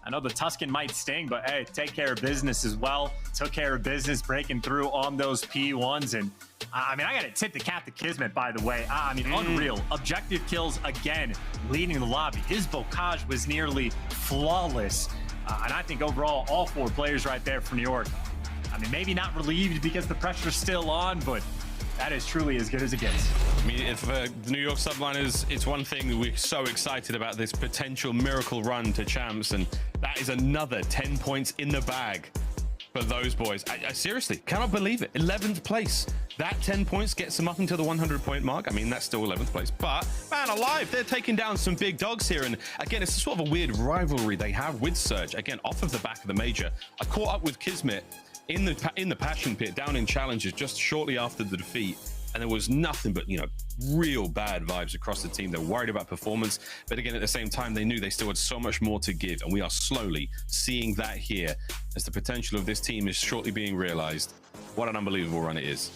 Speaker 3: I know the Tuscan might sting, but hey, take care of business as well. Took care of business breaking through on those P1s. And I mean, I got to tip the cap to Kismet, by the way. I mean, unreal. Objective kills again, leading the lobby. His Bocage was nearly flawless. And I think overall, all 4 players right there for New York. I mean, maybe not relieved because the pressure's still on, but that is truly as good as it gets.
Speaker 2: I mean, if the New York Subliners, it's one thing that we're so excited about this potential miracle run to champs, and that is another 10 points in the bag for those boys. I seriously cannot believe it. 11th place. That 10 points gets them up into the 100-point mark. I mean, that's still 11th place, but man alive, they're taking down some big dogs here. And again, it's sort of a weird rivalry they have with Surge. Again, off of the back of the major. I caught up with Kismet in the Passion Pit down in Challenges just shortly after the defeat. And there was nothing but, you know, real bad vibes across the team. They're worried about performance. But again, at the same time, they knew they still had so much more to give. And we are slowly seeing that here as the potential of this team is shortly being realized. What an unbelievable run it is.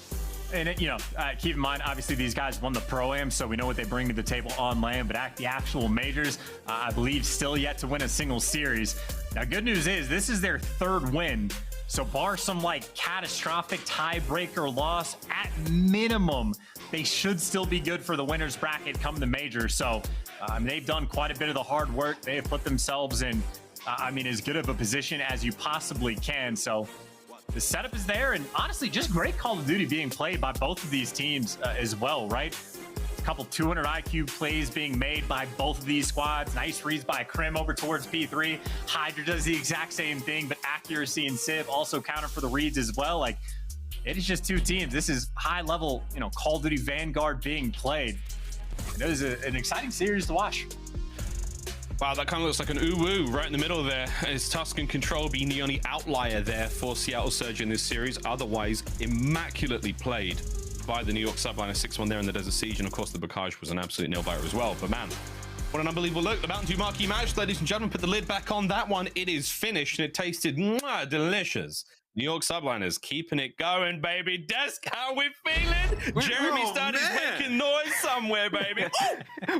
Speaker 3: And, you know, keep in mind, obviously, these guys won the Pro-Am, so we know what they bring to the table on land. But at the actual majors, I believe still yet to win a single series. Now, good news is this is their 3rd win. So bar some like catastrophic tiebreaker loss, at minimum, they should still be good for the winners bracket come the major. So I mean, they've done quite a bit of the hard work. They have put themselves in, I mean, as good of a position as you possibly can. So the setup is there, and honestly, just great Call of Duty being played by both of these teams as well, right? Couple 200 IQ plays being made by both of these squads. Nice reads by Crim over towards P3. Hydra does the exact same thing, but accuracy and Simp also counter for the reads as well. Like, it is just 2 teams. This is high level, you know, Call of Duty Vanguard being played. It is an exciting series to watch.
Speaker 2: Wow, that kind of looks like an ooh-woo right in the middle there. Is Tuscan Control being the only outlier there for Seattle Surge in this series? Otherwise, immaculately played by the New York Subliners. 6-1 there in the Desert Siege, and of course the Bocage was an absolute nail-biter as well. But man, what an unbelievable look. The Mountain Dew Marquee Match, ladies and gentlemen, put the lid back on that one. It is finished, and it tasted delicious. New York Subliners keeping it going, baby. Desk, how we feeling? Jeremy Standy's making noise somewhere, baby.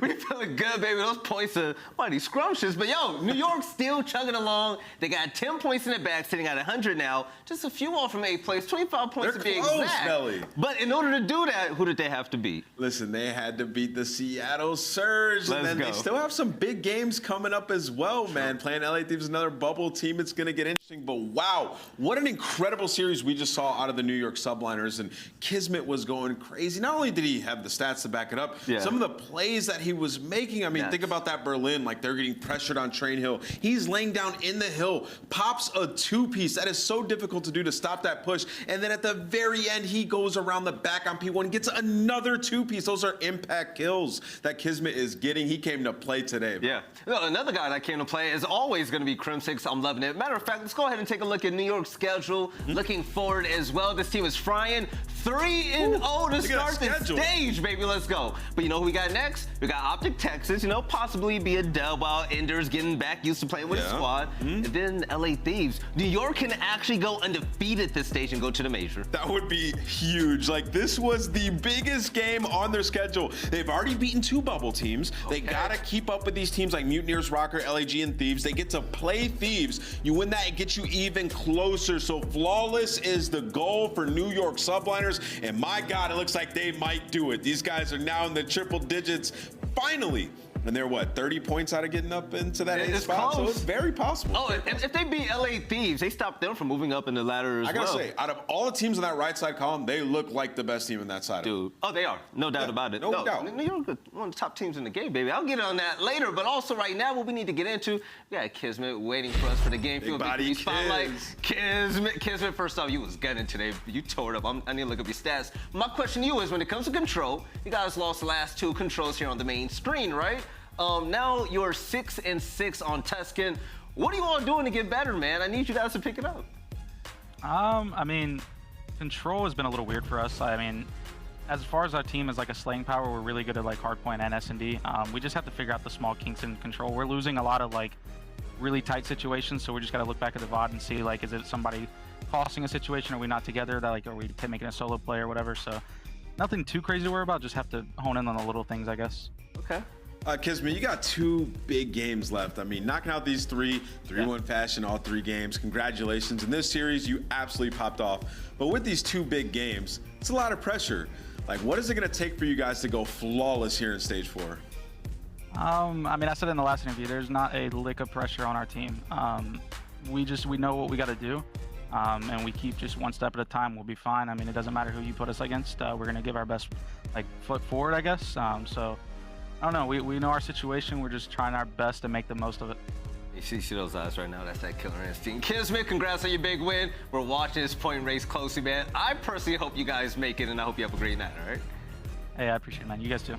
Speaker 1: We feeling good, baby. Those points are mighty scrumptious. But yo, New York still chugging along. They got 10 points in the bag, sitting at 100 now. Just a few off from 8th place, 25 points to be exact.
Speaker 10: Belly.
Speaker 1: But in order to do that, who did they have to beat?
Speaker 10: Listen, they had to beat the Seattle Surge.
Speaker 1: Let's
Speaker 10: and then
Speaker 1: go.
Speaker 10: They still have some big games coming up as well, man. Playing LA Thieves, another bubble team. It's going to get interesting. But wow, what an incredible series we just saw out of the New York Subliners. And Kismet was going crazy. Not only did he have the stats to back it up, some of the plays that he was making. I mean, think about that Berlin, like they're getting pressured on Train Hill. He's laying down in the hill, pops a two-piece. That is so difficult to do to stop that push. And then at the very end, he goes around the back on P1, gets another two-piece. Those are impact kills that Kismet is getting. He came to play today.
Speaker 1: Yeah. No, another guy that came to play is always going to be Crimsix. I'm loving it. Matter of fact, let's go ahead and take a look at New York's schedule. Looking forward as well. This team is frying 3-0 to start the stage, baby. Let's go. But you know who we got next? We got OpTic Texas. You know, possibly be a dub while Ender's getting back used to playing with his squad. And then LA Thieves. New York can actually go undefeated this stage and go to the major.
Speaker 10: That would be huge. Like, this was the biggest game on their schedule. They've already beaten 2 bubble teams. They gotta keep up with these teams like Mutineers, Røkkr, LAG, and Thieves. They get to play Thieves. You win that, it gets you even closer. So flawless is the goal for New York Subliners. And my God, it looks like they might do it. These guys are now in the triple digits, finally. And they're what, 30 points out of getting up into that 8th spot? So it's very possible.
Speaker 1: Oh, if they beat LA Thieves, they stopped them from moving up in the ladder as well.
Speaker 10: I gotta say, out of all the teams on that right side column, they look like the best team in that side.
Speaker 1: Dude. Oh, they are. No doubt about it.
Speaker 10: No doubt.
Speaker 1: New York is one of the top teams in the game, baby. I'll get on that later. But also right now, what we need to get into, we got Kismet waiting for us for the game field victory spotlight. Kismet, first off, you was gunning today. You tore it up. I need to look up your stats. My question to you is, when it comes to control, you guys lost the last 2 controls here on the main screen, right? Now you're 6-6 on Tuscan. What are you all doing to get better, man? I need you guys to pick it up.
Speaker 6: I mean, control has been a little weird for us. I mean, as far as our team is like a slaying power, we're really good at like hardpoint and S&D. We just have to figure out the small kinks in control. We're losing a lot of like really tight situations, so we just got to look back at the VOD and see like, is it somebody costing a situation? Are we not together? That like, are we making a solo play or whatever? So nothing too crazy to worry about. Just have to hone in on the little things, I guess.
Speaker 1: Okay.
Speaker 10: Kismet, you got 2 big games left. I mean, knocking out these 3-1 fashion, all 3 games. Congratulations. In this series, you absolutely popped off. But with these 2 big games, it's a lot of pressure. Like, what is it going to take for you guys to go flawless here in stage 4?
Speaker 6: I mean, I said in the last interview, there's not a lick of pressure on our team. We know what we got to do. And we keep just one step at a time. We'll be fine. I mean, it doesn't matter who you put us against. We're going to give our best like foot forward, I guess. So I don't know. We know our situation. We're just trying our best to make the most of it.
Speaker 1: You see those eyes right now. That's that killer instinct. Kismet, congrats on your big win. We're watching this point race closely, man. I personally hope you guys make it, and I hope you have a great night, all right?
Speaker 6: Hey, I appreciate it, man. You guys too.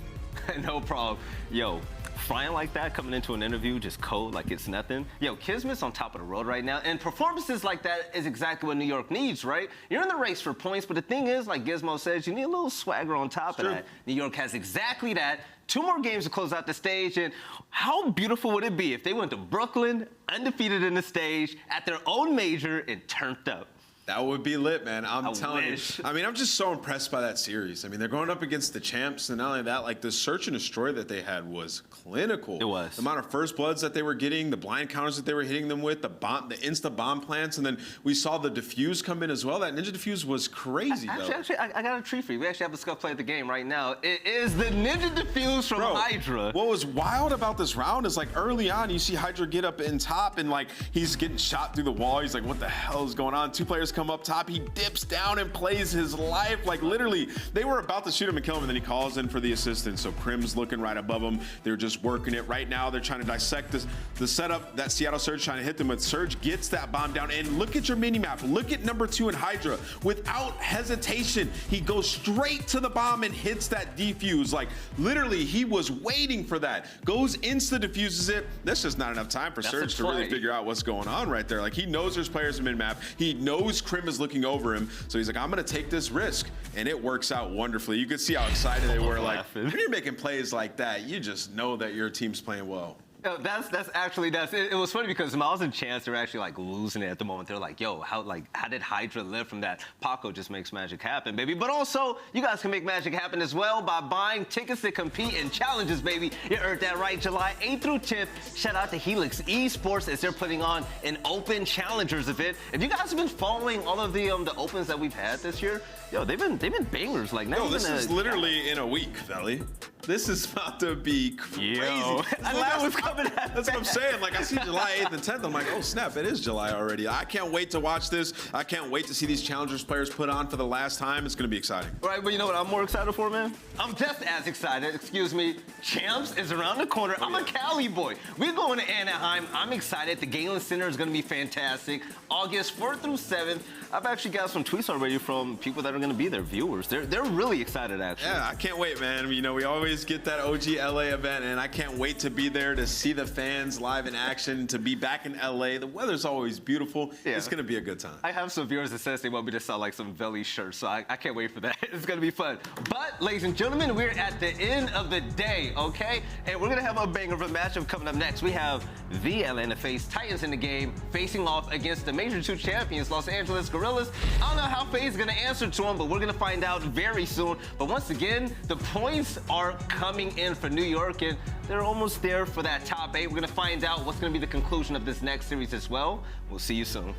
Speaker 1: No problem. Yo, flying like that, coming into an interview, just cold like it's nothing. Yo, Kismet's on top of the world right now, and performances like that is exactly what New York needs, right? You're in the race for points, but the thing is, like Gizmo says, you need a little swagger on top of that. New York has exactly that. 2 more games to close out the stage, and how beautiful would it be if they went to Brooklyn, undefeated in the stage, at their own major, and turned up?
Speaker 10: That would be lit, man. I'm telling you. I mean, I'm just so impressed by that series. I mean, they're going up against the champs, and not only that, like the search and destroy that they had was clinical.
Speaker 1: It was.
Speaker 10: The amount of first bloods that they were getting, the blind counters that they were hitting them with, the insta bomb plants, and then we saw the defuse come in as well. That ninja defuse was crazy,
Speaker 1: Actually, I got a treat for you. We actually have a Scump play at the game right now. It is the ninja defuse from Hydra.
Speaker 10: What was wild about this round is like early on, you see Hydra get up in top, and like he's getting shot through the wall. He's like, what the hell is going on? 2 players come up top. He dips down and plays his life. Like literally, they were about to shoot him and kill him, and then he calls in for the assistance. So Crim's looking right above him. They're just working it right now. They're trying to dissect the setup that Seattle Surge trying to hit them with. Surge gets that bomb down, and look at your mini map. Look at number 2 in Hydra. Without hesitation, he goes straight to the bomb and hits that defuse. Like literally, he was waiting for that. Goes insta diffuses it. That's just not enough time for Surge to really figure out what's going on right there. Like he knows there's players in mid map. He knows Crim is looking over him, so he's like, I'm gonna take this risk, and it works out wonderfully. You could see how excited they were. Like when you're making plays like that, you just know that your team's playing well.
Speaker 1: That's actually it was funny because Miles and Chance are actually like losing it at the moment. They're like, yo, how did Hydra live from that? Paco just makes magic happen, baby. But also, you guys can make magic happen as well by buying tickets to compete in challenges, baby. You heard that right. July 8th through 10th. Shout out to Helix Esports as they're putting on an open challengers event. If you guys have been following all of the opens that we've had this year, Yo, they've been bangers. Like, not
Speaker 10: Yo,
Speaker 1: even
Speaker 10: this is literally in a week, Felly. This is about to be crazy.
Speaker 1: Yo, I was coming at
Speaker 10: That's what I'm saying. Like, I see July 8th and 10th. I'm like, oh, snap, it is July already. I can't wait to watch this. I can't wait to see these Challengers players put on for the last time. It's going to be exciting.
Speaker 1: Right, but you know what I'm more excited for, man? I'm just as excited. Excuse me. Champs is around the corner. I'm a Cali boy. We're going to Anaheim. I'm excited. The Galen Center is going to be fantastic. August 4th through 7th. I've actually got some tweets already from people that are going to be there, viewers. They're really excited, actually.
Speaker 10: Yeah, I can't wait, man. You know, we always get that OG LA event, and I can't wait to be there to see the fans live in action, to be back in LA. The weather's always beautiful.
Speaker 1: Yeah.
Speaker 10: It's going to be a good time.
Speaker 1: I have some viewers that says they want me to sell like some Veli shirts, so I can't wait for that. It's gonna be fun. But, ladies and gentlemen, we're at the end of the day, okay? And we're gonna have a banger of a matchup coming up next. We have the Atlanta FaZe Titans in the game, facing off against the Major II champions, Los Angeles Guerrillas. I don't know how FaZe is gonna answer to them, but we're gonna find out very soon. But once again, the points are coming in for New York, and they're almost there for that top 8. We're gonna find out what's gonna be the conclusion of this next series as well. We'll see you soon.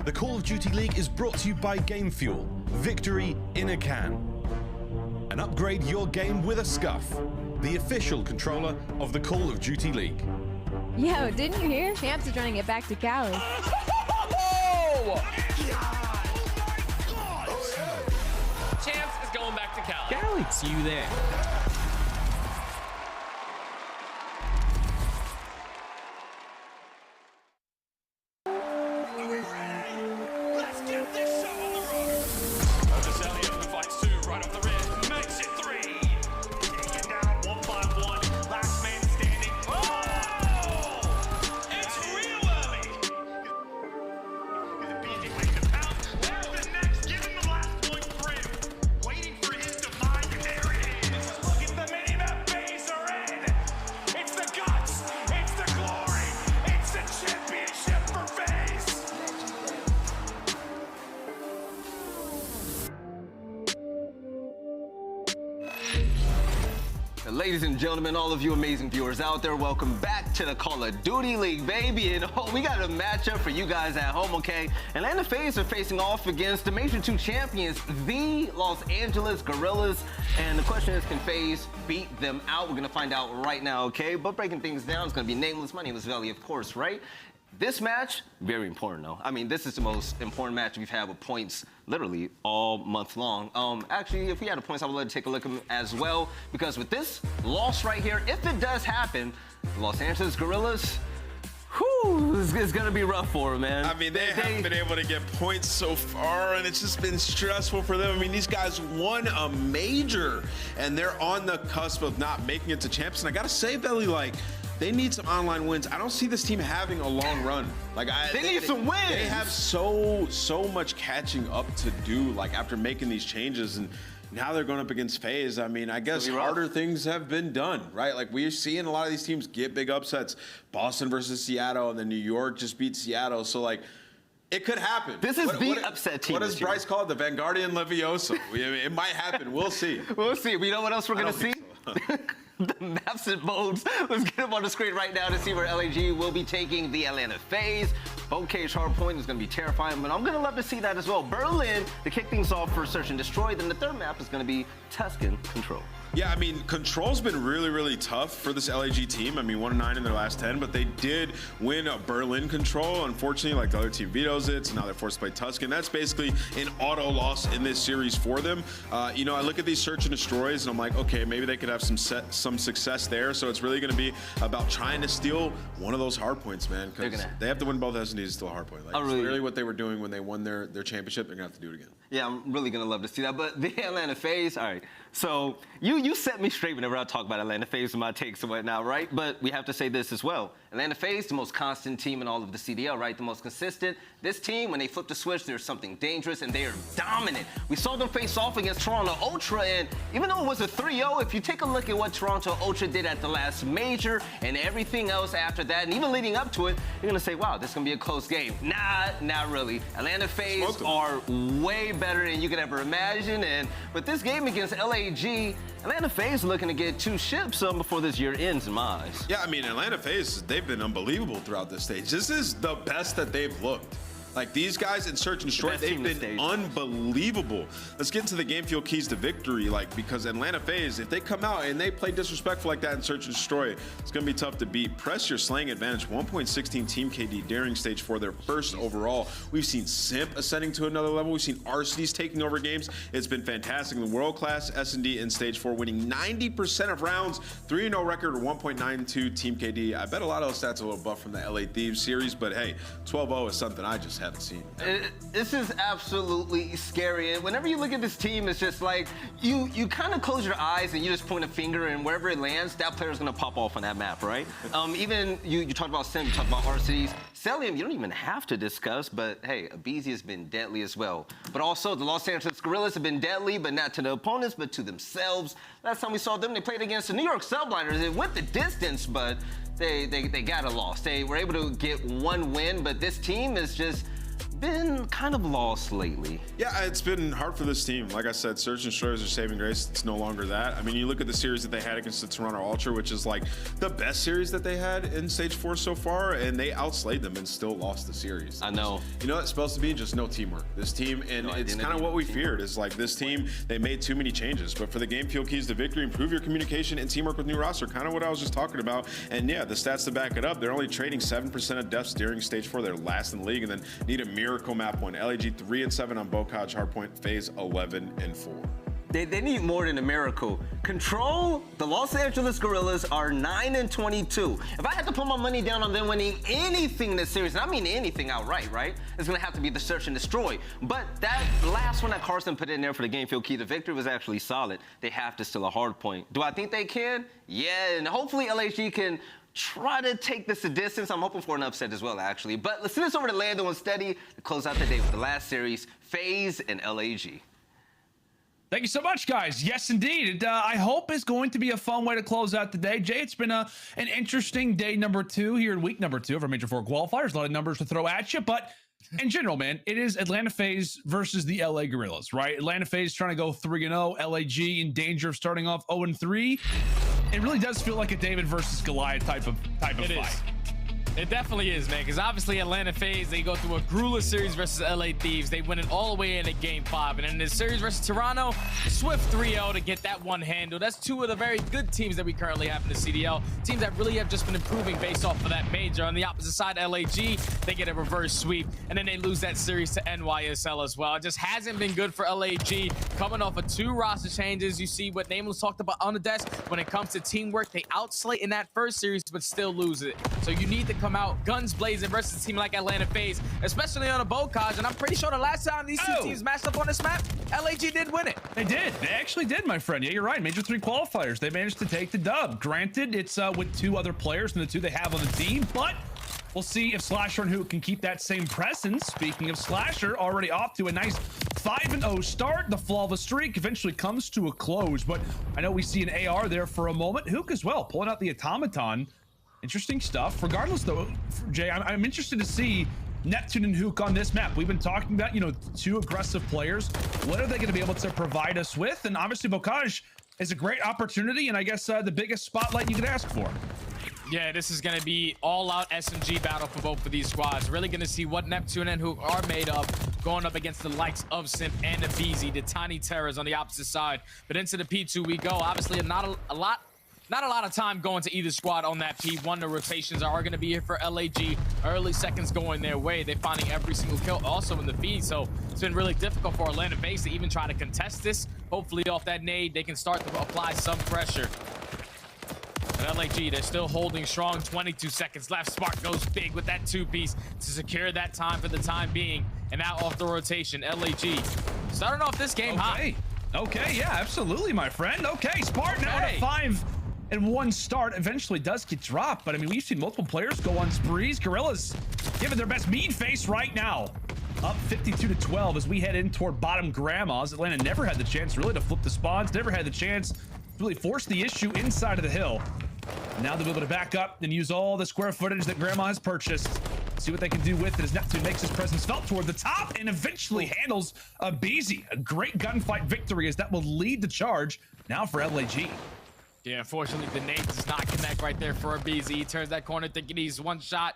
Speaker 9: The Call of Duty League is brought to you by Game Fuel. Victory in a can. And upgrade your game with a Scuff, the official controller of the Call of Duty League.
Speaker 11: Yo, didn't you hear? Champs is trying to get back to Cali.
Speaker 12: Champs is going back to Cali.
Speaker 3: See you there.
Speaker 12: Cellium who fights two right off the rip, makes it three. Taken down 1-by-1, last man standing. Oh! It's real early. aBeZy waiting to pounce. There's the next, give him the last point for him. Waiting for his demise, and there it is. Look at the mini-map FaZe are in. It's the guts, it's the glory, it's the championship for FaZe.
Speaker 1: Ladies and gentlemen, all of you amazing viewers out there, welcome back to the Call of Duty League, baby. And we got a matchup for you guys at home, okay? Atlanta FaZe are facing off against the Major II champions, the Los Angeles Guerrillas. And the question is, can FaZe beat them out? We're gonna find out right now, okay? But breaking things down, it's gonna be nameless. My name is aBeZy, of course, right? This match, very important though. I mean, this is the most important match we've had with points literally all month long. Actually, if we had a points, I would like to take a look at them as well, because with this loss right here, if it does happen, the Los Angeles Guerrillas, whew, it's gonna be rough for them, man.
Speaker 10: I mean, they haven't been able to get points so far, and it's just been stressful for them. I mean, these guys won a major, and they're on the cusp of not making it to champs. And I gotta say, Belly, like, they need some online wins. I don't see this team having a long run. Like,
Speaker 1: they need some wins.
Speaker 10: They have so much catching up to do, like, after making these changes, and now they're going up against FaZe. I mean, I guess harder things have been done, right? Like, we're seeing a lot of these teams get big upsets. Boston versus Seattle, and then New York just beat Seattle. So, like, it could happen.
Speaker 1: This is the upset team.
Speaker 10: What does Bryce call it? The Vanguardian Levioso. It might happen. We'll see.
Speaker 1: We'll see. But you know what else we're going to see? The maps and modes. Let's get them on the screen right now to see where LAG will be taking the Atlanta FaZe. Boat Cage Hardpoint is going to be terrifying, but I'm going to love to see that as well. Berlin to kick things off for Search and Destroy. Then the third map is going to be Tuscan Control.
Speaker 10: Yeah, I mean, Control's been really tough for this LAG team. I mean, 1-9 in their last 10, but they did win a Berlin Control. Unfortunately, like, the other team vetoes it, so now they're forced to play Tuscan. That's basically an auto loss in this series for them. You know, I look at these Search and Destroys, and I'm like, okay, maybe they could have some success there. So it's really going to be about trying to steal one of those hard points, man, because they have to win both SNDs to steal a hard point. Like, it's literally what they were doing when they won their championship. They're going to have to do it again.
Speaker 1: Yeah, I'm really going to love to see that. But the Atlanta FaZe, all right. So you set me straight whenever I talk about Atlanta FaZe and my takes and whatnot, right? But we have to say this as well. Atlanta FaZe, the most constant team in all of the CDL, right? The most consistent. This team, when they flip the switch, there's something dangerous, and they are dominant. We saw them face off against Toronto Ultra, and even though it was a 3-0, if you take a look at what Toronto Ultra did at the last major and everything else after that, and even leading up to it, you're going to say, wow, this is going to be a close game. Nah, not really. Atlanta FaZe are way better than you could ever imagine, and with this game against LAG, Atlanta FaZe looking to get 2 ships before this year ends in my eyes.
Speaker 10: Yeah, I mean, Atlanta FaZe, they've been unbelievable throughout this stage. This is the best that they've looked. Like, these guys in Search and Destroy, they've been unbelievable. Let's get into the game fuel keys to victory, like, because Atlanta FaZe, if they come out and they play disrespectful like that in Search and Destroy, it's going to be tough to beat. Press your slaying advantage, 1.16 Team KD daring stage for their first overall. We've seen Simp ascending to another level. We've seen Arcitys taking over games. It's been fantastic. The world-class S&D in stage 4, winning 90% of rounds, 3-0 record, 1.92 Team KD. I bet a lot of those stats are a little buff from the LA Thieves series, but hey, 12-0 is something I just haven't seen.
Speaker 1: This is absolutely scary, and whenever you look at this team, it's just like you kind of close your eyes and you just point a finger, and wherever it lands, that player's gonna pop off on that map, right? Even you talked about Simp, you talked about Arcitys, Cellium, you don't even have to discuss, but hey, aBeZy has been deadly as well. But also, the Los Angeles Guerrillas have been deadly, but not to the opponents, but to themselves. Last time we saw them, they played against the New York Subliners. It went the distance, but they got a loss. They were able to get 1 win, but this team is just been kind of lost lately.
Speaker 10: Yeah, it's been hard for this team. Like I said, Search and Destroy is their saving grace. It's no longer that. I mean, you look at the series that they had against the Toronto Ultra, which is like the best series that they had in Stage 4 so far, and they outslayed them and still lost the series.
Speaker 1: I know.
Speaker 10: You know what it's supposed to be? Just no teamwork. This team, and it's kind of what we feared, is like this team, they made too many changes. But for the game fuel keys to victory, improve your communication and teamwork with new roster, kind of what I was just talking about. And yeah, the stats to back it up, they're only trading 7% of deaths during Stage 4. They're last in the league, and then need a miracle map win. LAG 3-7 on Bocage, Hardpoint, FaZe 11-4.
Speaker 1: They need more than a miracle. Control, the Los Angeles Guerrillas are 9-22. If I had to put my money down on them winning anything in this series, and I mean anything outright, right? It's gonna have to be the Search and Destroy. But that last one that Carson put in there for the game field key to victory was actually solid. They have to steal a hard point. Do I think they can? Yeah, and hopefully LAG can try to take this a distance. I'm hoping for an upset as well, actually. But let's send this over to Lando and Steady to close out the day with the last series, FaZe and LAG.
Speaker 13: Thank you so much, guys. Yes, indeed. I hope it's going to be a fun way to close out the day. Jay, it's been an interesting day number 2 here in week number 2 of our Major IV Qualifiers. A lot of numbers to throw at you, but in general, man, it is Atlanta FaZe versus the LA Guerrillas, right? Atlanta FaZe trying to go 3-0, LAG in danger of starting off 0-3. It really does feel like a David versus Goliath type of fight.
Speaker 14: It definitely is, man, because obviously Atlanta FaZe, they go through a grueling series versus LA Thieves. They win it all the way in Game 5. And in this series versus Toronto, swift 3-0 to get that one handle. That's two of the very good teams that we currently have in the CDL. Teams that really have just been improving based off of that major. On the opposite side, LAG, they get a reverse sweep, and then they lose that series to NYSL as well. It just hasn't been good for LAG. Coming off of 2 roster changes, you see what Nameless talked about on the desk. When it comes to teamwork, they outslate in that first series, but still lose it. So you need to come out guns blazing versus a team like Atlanta FaZe, especially on a Bocage. And I'm pretty sure the last time these two teams matched up on this map, LAG did win it.
Speaker 13: They did. They actually did, my friend. Yeah, you're right. Major III qualifiers. They managed to take the dub. Granted, it's with 2 other players than the 2 they have on the team, but we'll see if Slasher and Hook can keep that same presence. Speaking of Slasher, already off to a nice 5-0 start. The flawless streak eventually comes to a close, but I know we see an AR there for a moment. Hook as well, pulling out the automaton. Interesting stuff. Regardless, though, Jay, I'm interested to see Neptune and Hook on this map. We've been talking about, 2 aggressive players. What are they going to be able to provide us with? And obviously, Bocage is a great opportunity, and I guess the biggest spotlight you could ask for.
Speaker 14: Yeah, this is going to be all-out SMG battle for both of these squads. Really going to see what Neptune and Hook are made of, going up against the likes of Simp and aBeZy, the tiny terrors on the opposite side. But into the P2 we go. Obviously, not a lot of time going to either squad on that P1. The rotations are going to be here for LAG. Early seconds going their way. They're finding every single kill also in the feed. So it's been really difficult for Atlanta FaZe to even try to contest this. Hopefully off that nade, they can start to apply some pressure. And LAG, they're still holding strong. 22 seconds left. Spark goes big with that 2-piece to secure that time for the time being. And now off the rotation, LAG starting off this game hot.
Speaker 13: Okay, yeah, absolutely, my friend. Okay, Spark now at 5-1 start. Eventually does get dropped, but I mean, we've seen multiple players go on sprees. Guerrillas giving their best mean face right now. Up 52-12 as we head in toward bottom Grandma's. Atlanta never had the chance really to flip the spawns, never had the chance to really force the issue inside of the hill. Now they'll be able to back up and use all the square footage that Grandma has purchased. See what they can do with it as Neptune makes his presence felt toward the top and eventually handles aBeZy. A great gunfight victory as that will lead the charge now for LAG.
Speaker 14: Yeah, unfortunately, the nade does not connect right there for aBeZy. He turns that corner thinking he's one shot.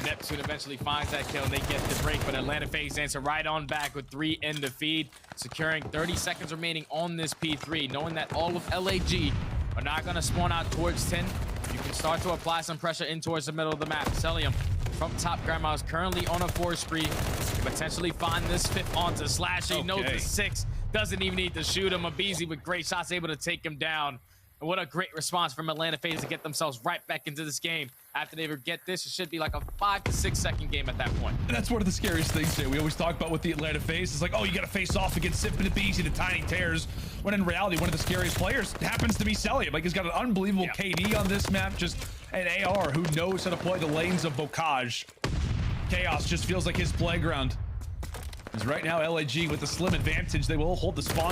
Speaker 14: Neptune eventually finds that kill and they get the break, but Atlanta FaZe answer right on back with 3 in the feed, securing 30 seconds remaining on this P3, knowing that all of LAG are not going to spawn out towards 10. You can start to apply some pressure in towards the middle of the map. Cellium from top Grandma is currently on a 4 spree. Can potentially find this 5th onto Slasher. He knows the 6. Doesn't even need to shoot him. aBeZy with great shots able to take him down. And what a great response from Atlanta FaZe to get themselves right back into this game. After they get this, it should be like a 5 to 6 second game at that point.
Speaker 13: And that's one of the scariest things, Jay. We always talk about with the Atlanta FaZe. It's like, oh, you got to face off against Simp and aBeZy, the tiny tears. When in reality, one of the scariest players happens to be Cellium. Like, he's got an unbelievable KD on this map. Just an AR who knows how to play the lanes of Bocage. Chaos just feels like his playground. Because right now, LAG with a slim advantage, they will hold the spawn